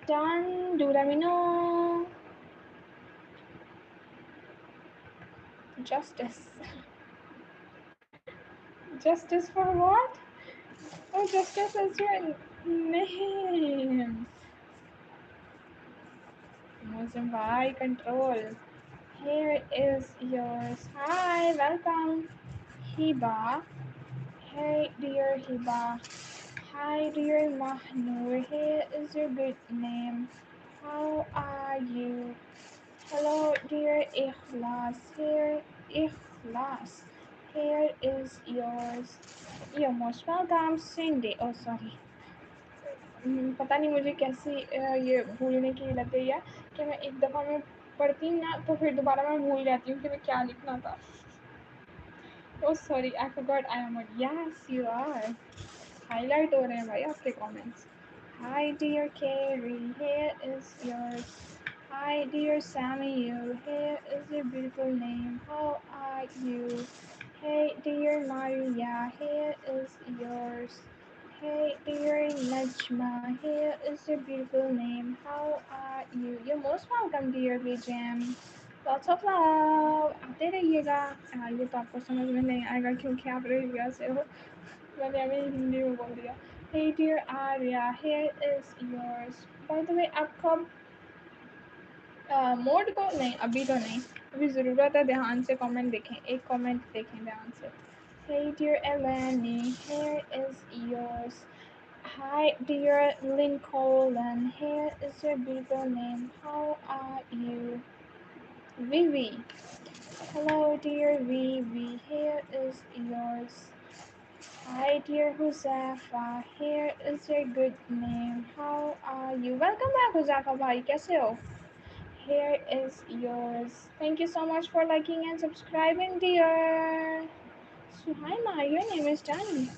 done, do let me know. Justice. Justice for what? Oh, Justice is your name. Mozambique control. Here is yours. Hi, welcome. Hiba. Hey, dear Hiba. Hi, dear Mahnur. Here is your good name. How are you? Hello, dear Ikhlas. Here, Ikhlas. Here is yours. You're most welcome, Cindy. Oh, sorry. पता नहीं मुझे कैसी ये भूलने की लग गई है कि मैं एक दफ़ा मैं पढ़ती हूँ ना तो फिर दोबारा मैं भूल जाती हूँ कि मैं क्या लिखना था। Oh sorry, I forgot I am on. Yes, you are. Highlight हो रहे हैं भाई आपके comments. Hi dear Carrie, here is yours. Hi dear Samuel, here is your beautiful name. How are you? Hey dear Maria, here is yours. Hey dear Najma, here is your beautiful name. How are you? You're most welcome, dear BJM. Lots of love. आते रहिएगा। ये तो आपको समझ में नहीं आएगा क्योंकि आप रेडियो से हो। मैंने अभी हिंदी में बोल दिया। Hey dear Arya, here is yours. By the way, आप कब मोड को नहीं, अभी तो नहीं, अभी ज़रूरत है ध्यान से कमेंट देखें, एक कमेंट देखें ध्यान से। Hey dear Eleni, here is yours. Hi dear Lincoln, here is your beautiful name. How are you? Vivi. Hello dear Vivi, here is yours. Hi dear Huzafa, here is your good name. How are you? Welcome back Huzafa bhai, कैसे हो? Here is yours. Thank you so much for liking and subscribing, dear. Suhaima, your name is done.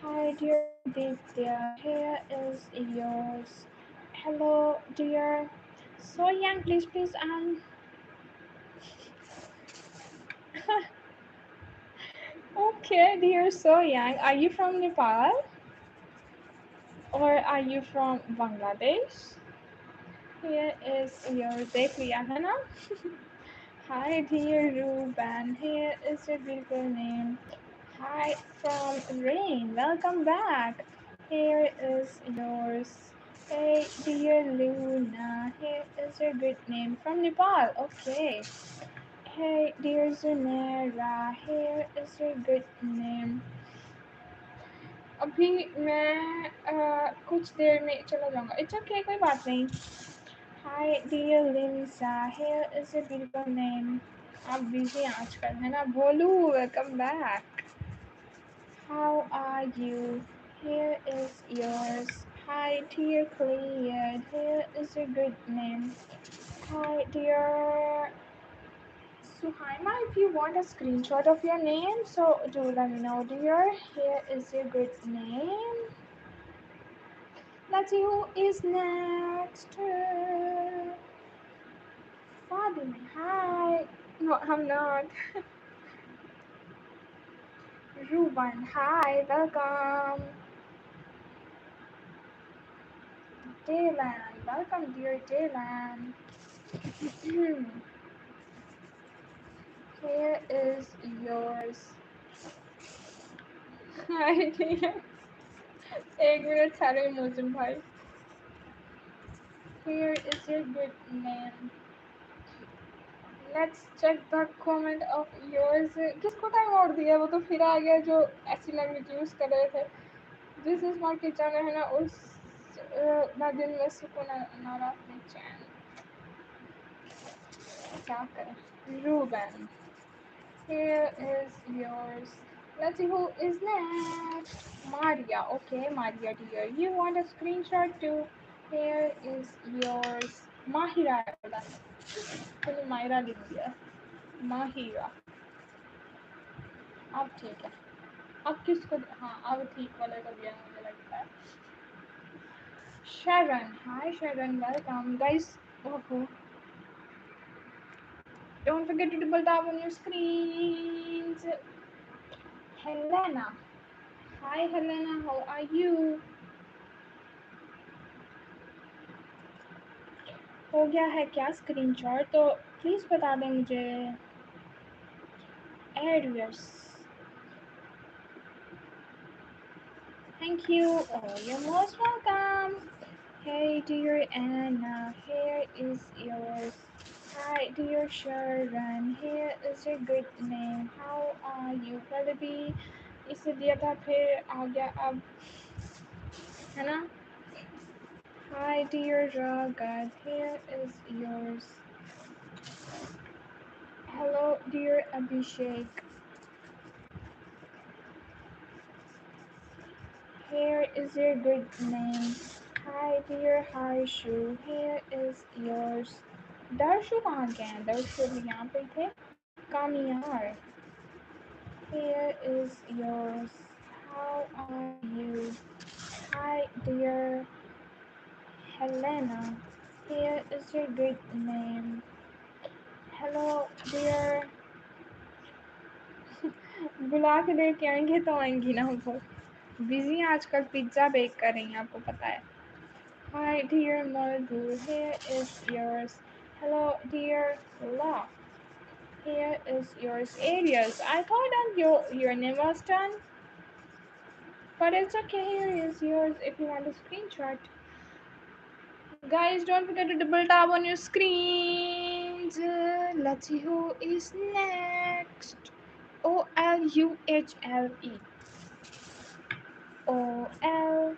Hi dear Aditya, here is yours. Hello dear. So young, please Okay dear So Young, are you from Nepal? Or are you from Bangladesh? Here is your देख लिया है ना? Hi dear Ruben, here is your beautiful name. Hi from Rain, welcome back. Here is yours. Hey dear Luna, here is your good name. From Nepal, okay. Hey dear Zunera, here is your good name. अभी मैं कुछ देर में चला जाऊँगा। It's okay, कोई बात नहीं। Hi dear Linsa, here is a beautiful name. आप busy हैं आजकल है ना? भोलू, welcome back. How are you? Here is yours. Hi dear Clear, here is your good name. Hi dear Suhaima, if you want a screenshot of your name, so do let me know, dear. Here is your good name. Let's see who is next. Fatima, hi. No, I'm not. Ruben, hi, welcome. Daylan, welcome, dear Daylan. Here is yours. Hi, dear. एक minute सारे इमोजन भाई. Here is your good name. Let's check the comment of yours. किसको time और दिया वो तो फिर आ गया जो ऐसी लैंग्वेज यूज कर रहे थे. This is my kitchen है ना उस ना दिन में सुकून ना रात में चैन. क्या करें? Ruben. Here is yours. Let's see who is next. Maria. Okay, Maria dear. You want a screenshot too? Here is yours. Mahira है बोला. तूने मायरा लिख दिया. Mahira. अब ठीक है. अब किसको? हाँ, अब ठीक वाले को दिया मुझे लगता है. Sharon. Hi Sharon. Welcome, guys. Oh, don't forget to double tap on your screens. Helena. Hi Helena. How are you? हो गया है क्या स्क्रीनशॉट तो प्लीज़ बता दें मुझे. Areas. Thank you. Oh, you're most welcome. Hey dear Anna, here is yours. Hi dear Sharon, here is your good name. How are you? पहले भी इसे दिया था फिर आ गया अब है ना. Hi dear Ragad, here is yours. Hello dear Abhishek. Here is your good name. Hi dear Harshu, here is yours. Darshu कहाँ गए हैं? दर्शु भी यहाँ पे थे. Kamiyar, here is yours. How are you? Hi dear Helena, here is your good name. Hello dear. बुला के लेके आएंगे तो आएंगी ना वो. बिजी हैं आजकल पिज्ज़ा बेक कर रही हैं आपको पता है. Hi dear Madhu, here is yours. Hello dear Love, here is yours. Arius, I thought that your name was done, but it's okay. Here is yours if you want a screenshot. Guys, don't forget to double tap on your screens. Let's see who is next. Oluhle. OL.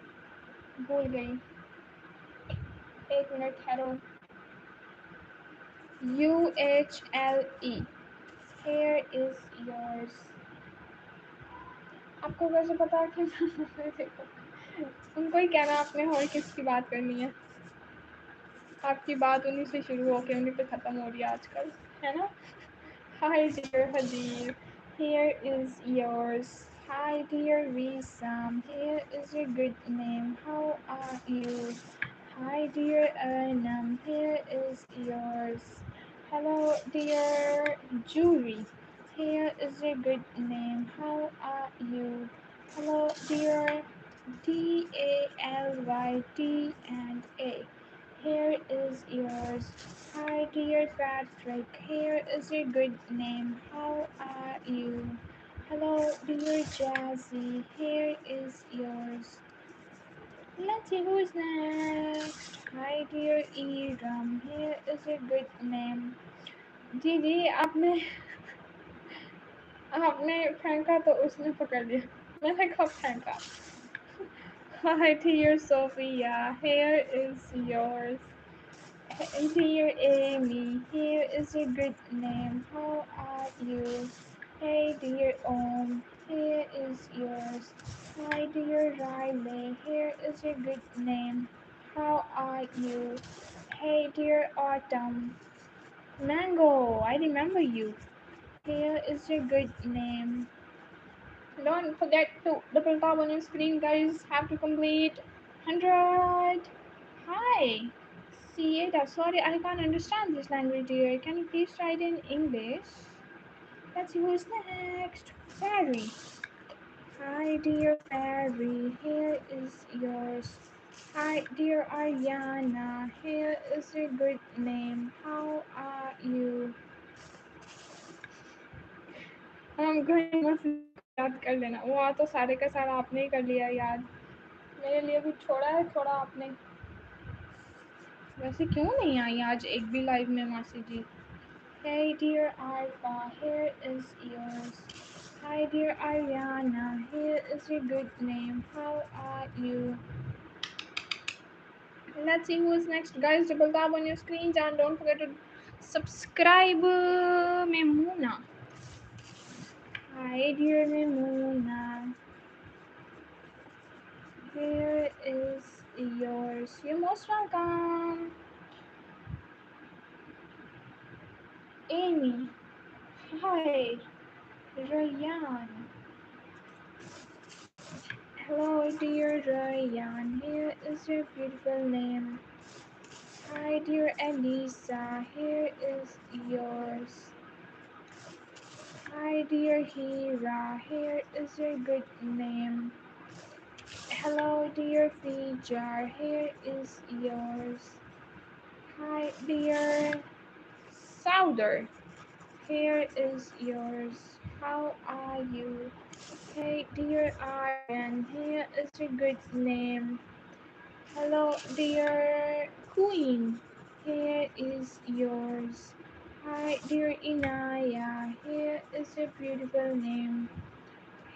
भूल गई. एक minute ठहरो. UHLE. Here is yours. आपको कैसे पता कि देखो उनको ही कहना आपने और किसकी बात करनी है. आपकी बात उन्हीं से शुरू होके उन्हीं पे ख़त्म हो रही है आजकल है ना. Hi dear Hadir, here is yours. Hi dear Wisam, here is your good name. How are you? Hi dear Anam, here is yours. Hello dear Jury, here is your good name. How are you? Hello dear DALYT and A. Here is yours. Hi dear Patrick, here is your good name. How are you? Hello dear Jazzy, here is yours. Let's see who's next. Hi dear Iram, here is your good name. जी जी आपने आपने फेंका तो उसने पकड़ लिया. मैंने कब फेंका. Hi dear Sophia, here is yours. Hey dear Amy, here is your good name. How are you? Hey dear Om, here is yours. Hi dear Riley, here is your good name. How are you? Hey dear Autumn. Mango, I remember you. Here is your good name. Don't forget to double tap on your screen, guys. Have to complete 100. Hi. Sieta, sorry, I can't understand this language dear. Can you please try it in English? Let's see who's next. Barry. Hi, dear Fairy, here is yours. Hi, dear Ariana, here is your good name. How are you? हम कोई मसले को याद कर लेना, वो तो सारे का सारा आपने ही कर लिया याद। मेरे लिए भी छोड़ा है थोड़ा आपने। वैसे क्यों नहीं आई आज एक भी लाइव में मासी जी? Hey dear Arfa, here is yours. Hi dear Ariana, here is your good name. How are you? Let's see who is next. Guys, double tap on your screens and don't forget to subscribe. Memuna. Hi dear Memuna. Here is yours. You're most welcome. Amy. Hi. Ryan. Hello dear Ryan. Here is your beautiful name. Hi dear Elisa. Here is yours. Hi dear Hira. Here is your good name. Hello dear Fijar. Here is yours. Hi dear Souder. Here is yours. How are you? Hey dear Aryan. Here is your good name. Hello dear Queen. Here is yours. Hi dear Inaya. Here is your beautiful name.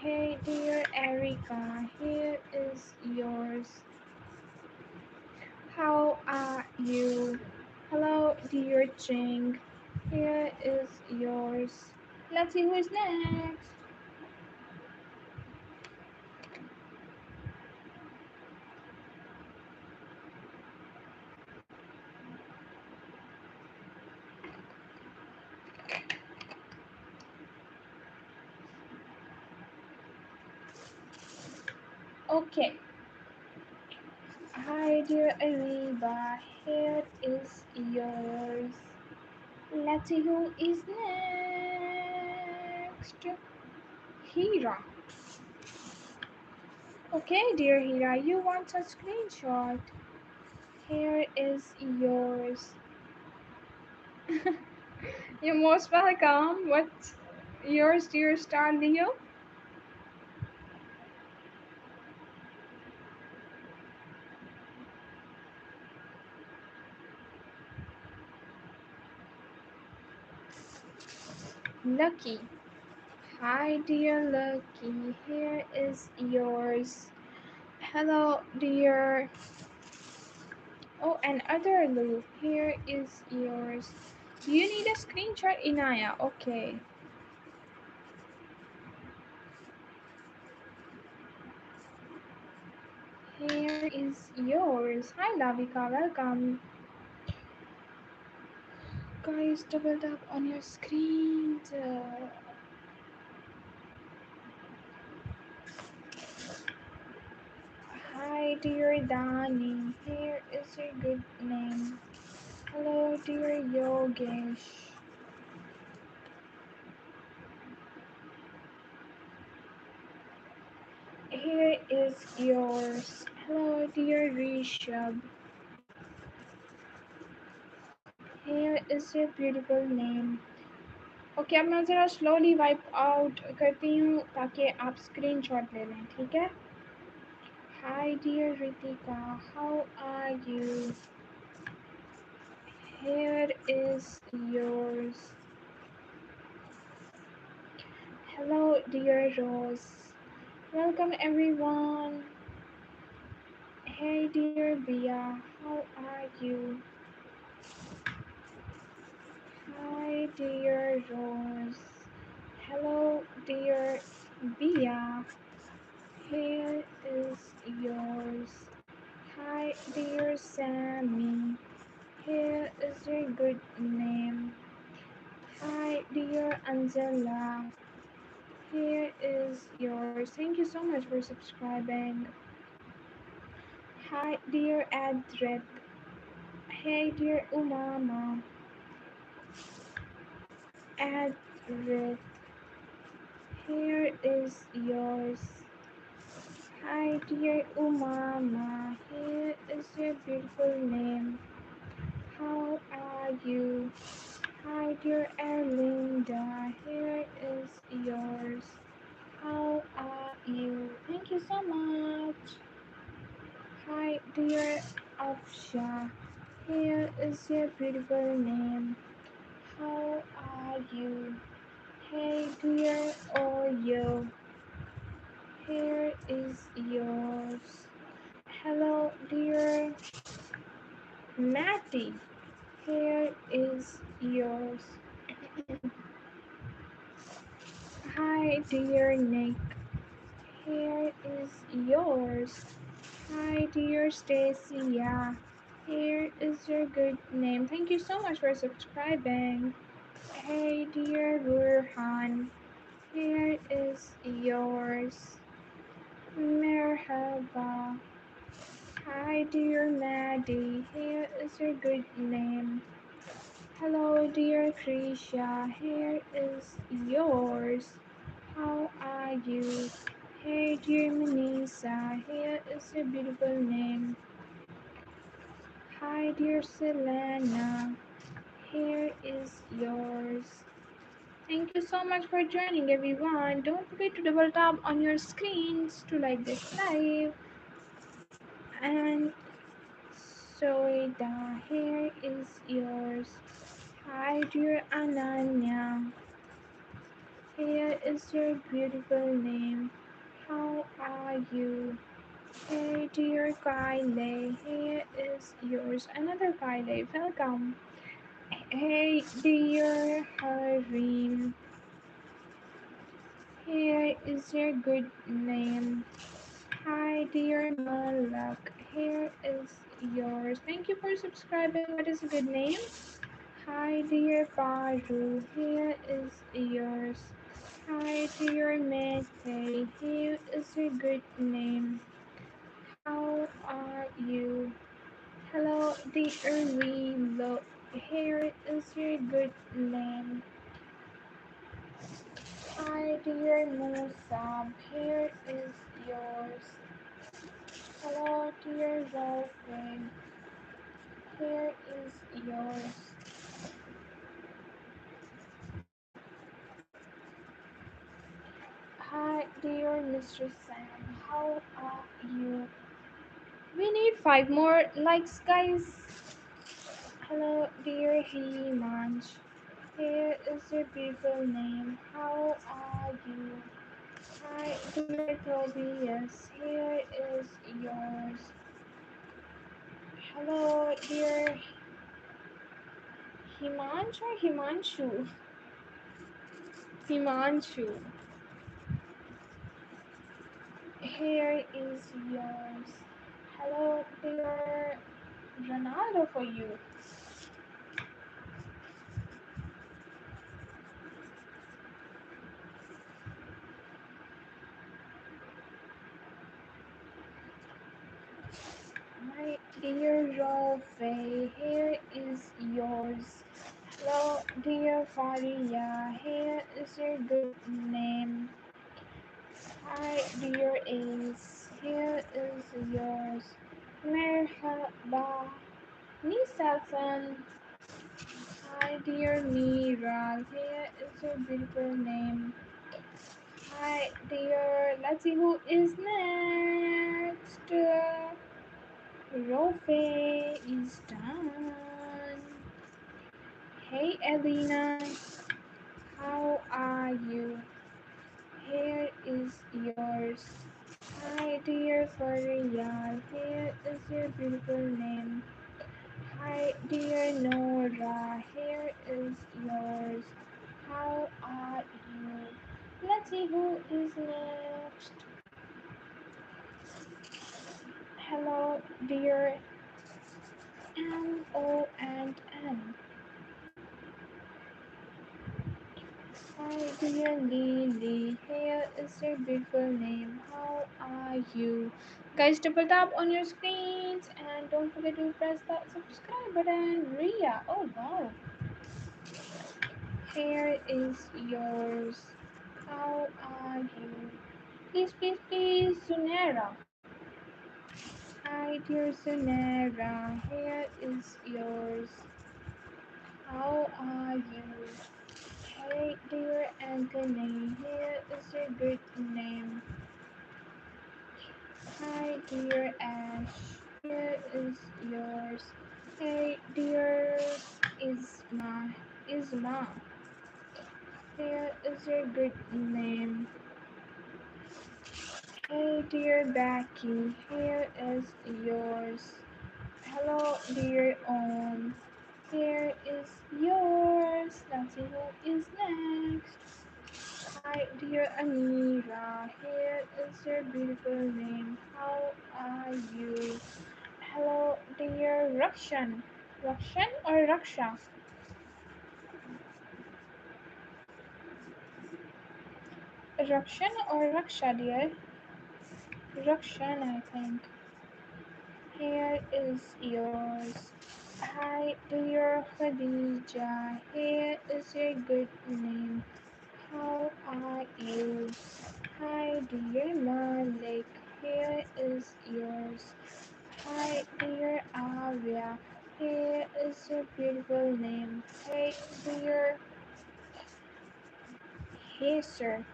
Hey dear Erica. Here is yours. How are you? Hello dear Ching. Here is yours. Let's see who is next. Okay. Hi dear Ariba. Here is yours. Let's see who is next. Hira. Okay, dear Hira, you want a screenshot? Here is yours. You're most welcome. What's yours, dear Star Leo? Lucky. Hi, dear Lucky. Here is yours. Hello, dear. Oh, and other Lou. Here is yours. Do you need a screenshot, Inaya? Okay. Here is yours. Hi, Lavika. Welcome. Guys, double tap on your screens. Hi, dear Dani. Here is your good name. Hello, dear Yogesh. Here is yours. Hello, dear Rishabh. Here is your beautiful name. Okay अब मैं ज़रा slowly wipe out करती हूँ ताकि आप screenshot ले लें ठीक है hi dear Ritika how are you here is yours hello dear Rose welcome everyone hey dear Bia how are you hi dear Rose hello dear Bia here is yours hi dear Sammy here is your good name. Hi, dear Angela. Here is yours. Thank you so much for subscribing. Hi, dear Adrit. Hey, dear Umama. Adrit. Here is yours. Hi, dear Umama. Here is your beautiful name. How are you? Hi, dear Erlinda. Here is yours. How are you? Thank you so much. Hi, dear Afsha. Here is your beautiful name. How are you? Hey, dear Oyo. Here is yours. Hello, dear Matty. Here is yours. Hi, dear Nick. Here is yours. Hi, dear Stacia. Here is your good name. Thank you so much for subscribing. Hey, dear Burhan. Here is yours. Merhaba. Hi, dear Maddie. Here is your good name. Hello, dear Krisha. Here is yours. How are you? Hey, dear Manisa. Here is your beautiful name. Hi, dear Selena. Here is yours. Thank you so much for joining, everyone. Don't forget to double tap on your screens to like this live. And Soida, here is yours. Hi, dear Ananya. Here is your beautiful name. How are you? Hey, dear Kylie. Here is yours. Another Kylie. Welcome. Hey, dear Harim. Here is your good name. Hi, dear Malak. Here is yours. Thank you for subscribing. What is a good name? Hi, dear Faru. Here is yours. Hi, dear Mete. Here is your good name. How are you? Hello, dear Lilo. Here is your good name. Hi, dear Musab. Here is yours. Hello, dear Dolphin. Here is yours. Hi, dear Mr. Sam. How are you? We need 5 more likes, guys. Hello, dear Himansh. Here is your beautiful name. How are you? Hi, dear Tobias. Here is yours. Hello, dear Himansh or Himanshu? Himanshu. Here is yours. Hello, dear Ronaldo for you. My dear Rolfe, here is yours. Hello, dear Faria, here is your good name. Hi, dear Ace, here is yours. Merhaba, Nisafan. Hi, dear Mira, here is your beautiful name. Hi, dear. Let's see who is next. Rofe is done. Hey, Elena. How are you? Here is yours. Hi, dear Faria. Here is your beautiful name. Hi, dear Nora. Here is yours. How are you? Let's see who is next. Hello, dear M-O and N. Hi, dear Lily. Here is your beautiful name. How are you? Guys, double tap on your screens and don't forget to press that subscribe button. Ria. Oh, wow. Here is yours. How are you? Please, please, please, Sunera. Hi, dear Sunera. Here is yours. How are you? Hey, dear Anthony. Here is your good name. Hi, dear Ash. Here is yours. Hey, dear Isma. Isma. Here is your good name. Hey, dear Becky. Here is yours. Hello, dear Om. Here is yours. Let's see who is next. Hi, dear Amira. Here is your beautiful name. How are you? Hello, dear Rakshan. Rakshan or Raksha? Rakshan or Raksha, dear? Rakshan, I think. Here is yours. Hi, dear Khadija. Here is your good name. How are you? Hi, dear Malik. Here is yours. Hi, dear Avia. Here is your beautiful name. Hey, dear Hazer.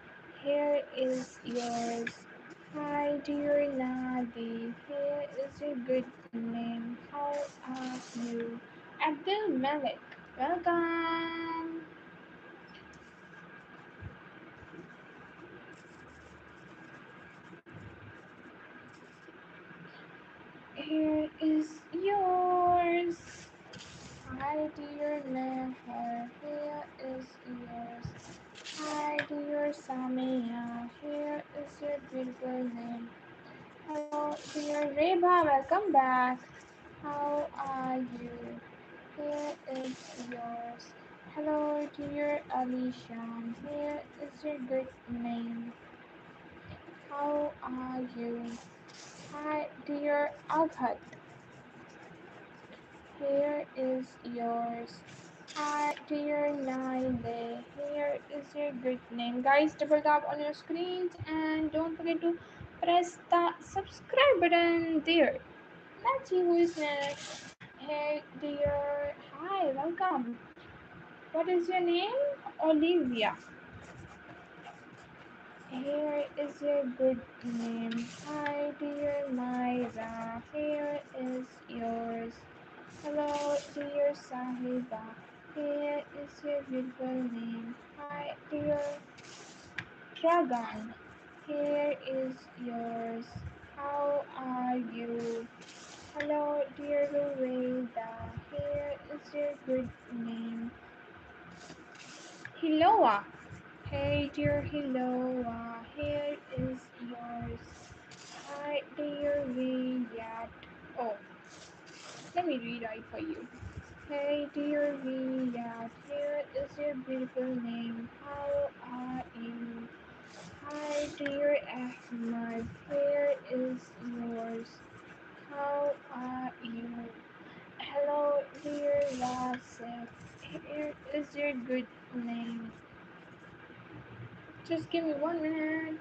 Here is yours. Hi, dear Nadi. Here is your good name. How are you? Abdul Malik. Welcome. Here is yours. Hi, dear Meher. Here is yours. Hi, dear Samia. Here is your beautiful name. Hello, dear Reba. Welcome back. How are you? Here is yours. Hello, dear Alicia. Here is your good name. How are you? Hi, dear Abhat. Here is yours. Hi, dear Naile. Here is your good name. Guys, double tap on your screens and don't forget to press the subscribe button there. Let's see who is next. Hey, dear. Hi, welcome. What is your name? Olivia. Here is your good name. Hi, dear Myra. Here is yours. Hello, dear Sahiba. Here is your beautiful name. Hi, dear Dragon. Here is yours. How are you? Hello, dear Loreda. Here is your good name. Hiloa. Hey, dear Hiloa. Here is yours. Hi, dear Riyadh. Oh, let me rewrite for you. Hey dear Riyadh, here is your beautiful name. How are you? Hi dear Ahmad, here is yours. How are you? Hello dear Wasif, here is your good name. Just give me 1 minute.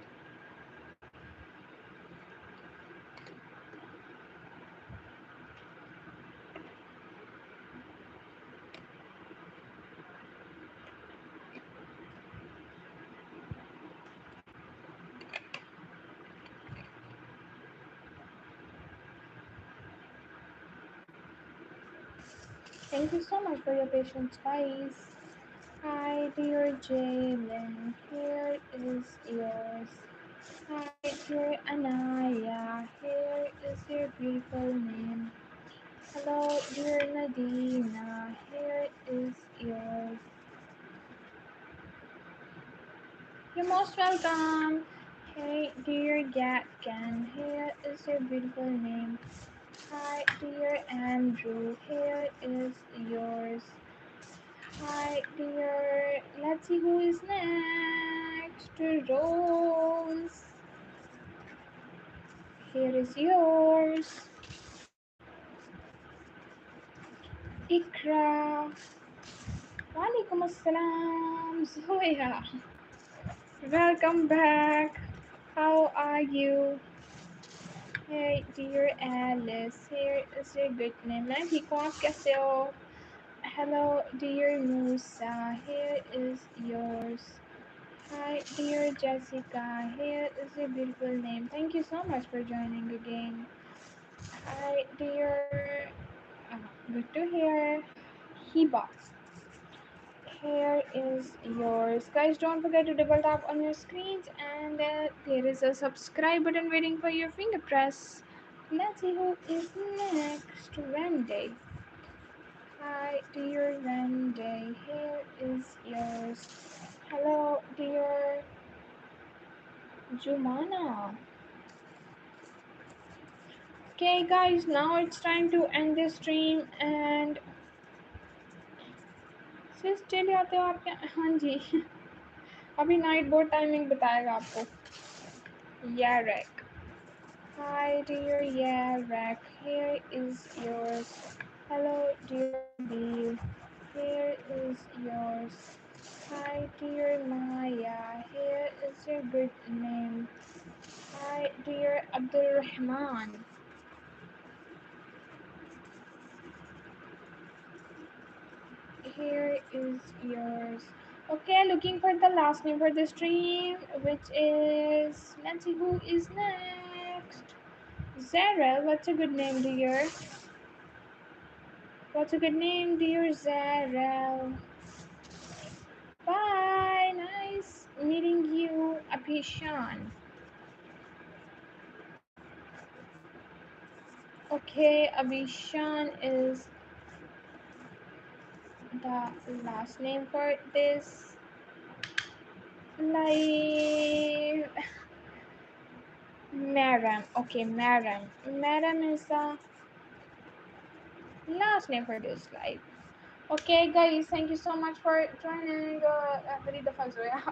Thank you so much for your patience, guys. Hi dear Jalen, here is yours. Hi, dear Anaya. Here is your beautiful name. Hello, dear Nadina. Here is yours. You're most welcome. Hey, dear Gatkan. Here is your beautiful name. Hi, dear Andrew. Here is yours. Hi, dear. Let's see who is next. Rose. Here is yours. Ikra. Walaikum assalam, Zoya. Welcome back. How are you? Hey dear Alice, here is your good name. मैं ठीक हूँ, आप कैसे हो? Hello dear Musa, here is yours. Hi dear Jessica, here is your beautiful name. Thank you so much for joining again. Hi dear, good to hear. Hebas, here is yours. Guys, don't forget to double tap on your screens, and there is a subscribe button waiting for your finger press. Let's see who is next. Wendy. Hi dear Wendy, here is yours. Hello dear Jumana. Okay guys, now it's time to end this stream, and सिर्फ चले आते हो आप क्या? हाँ जी अभी night board timing बताएगा आपको. Yarek. Hi dear Yarek, here is yours. Hello dear Bee, here is yours. Hi dear Maya, here is your good name. Hi dear Abdul Rahman. Here is yours. Okay, looking for the last name for the stream, which is, let's see who is next. Zara, what's a good name, dear? What's a good name, dear Zara? Bye, nice meeting you, Abhishan. Okay, Abhishan is the last name for this live. Maram. Okay, Maram. Maram is the last name for this live. Okay, guys, thank you so much for joining. मेरी दफा जो है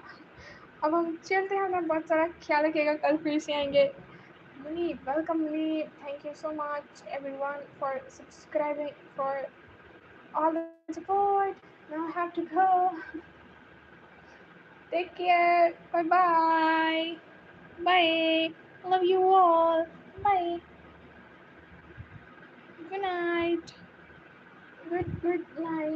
अब हम चलते हैं. हमें बहुत सारा ख्याल रखिएगा, कल फिर से आएंगे. Munib, welcome Munib. Thank you so much everyone for subscribing, for all the support. Now I have to go. Take care. Bye bye. Bye. Love you all. Bye. Good night. Good night.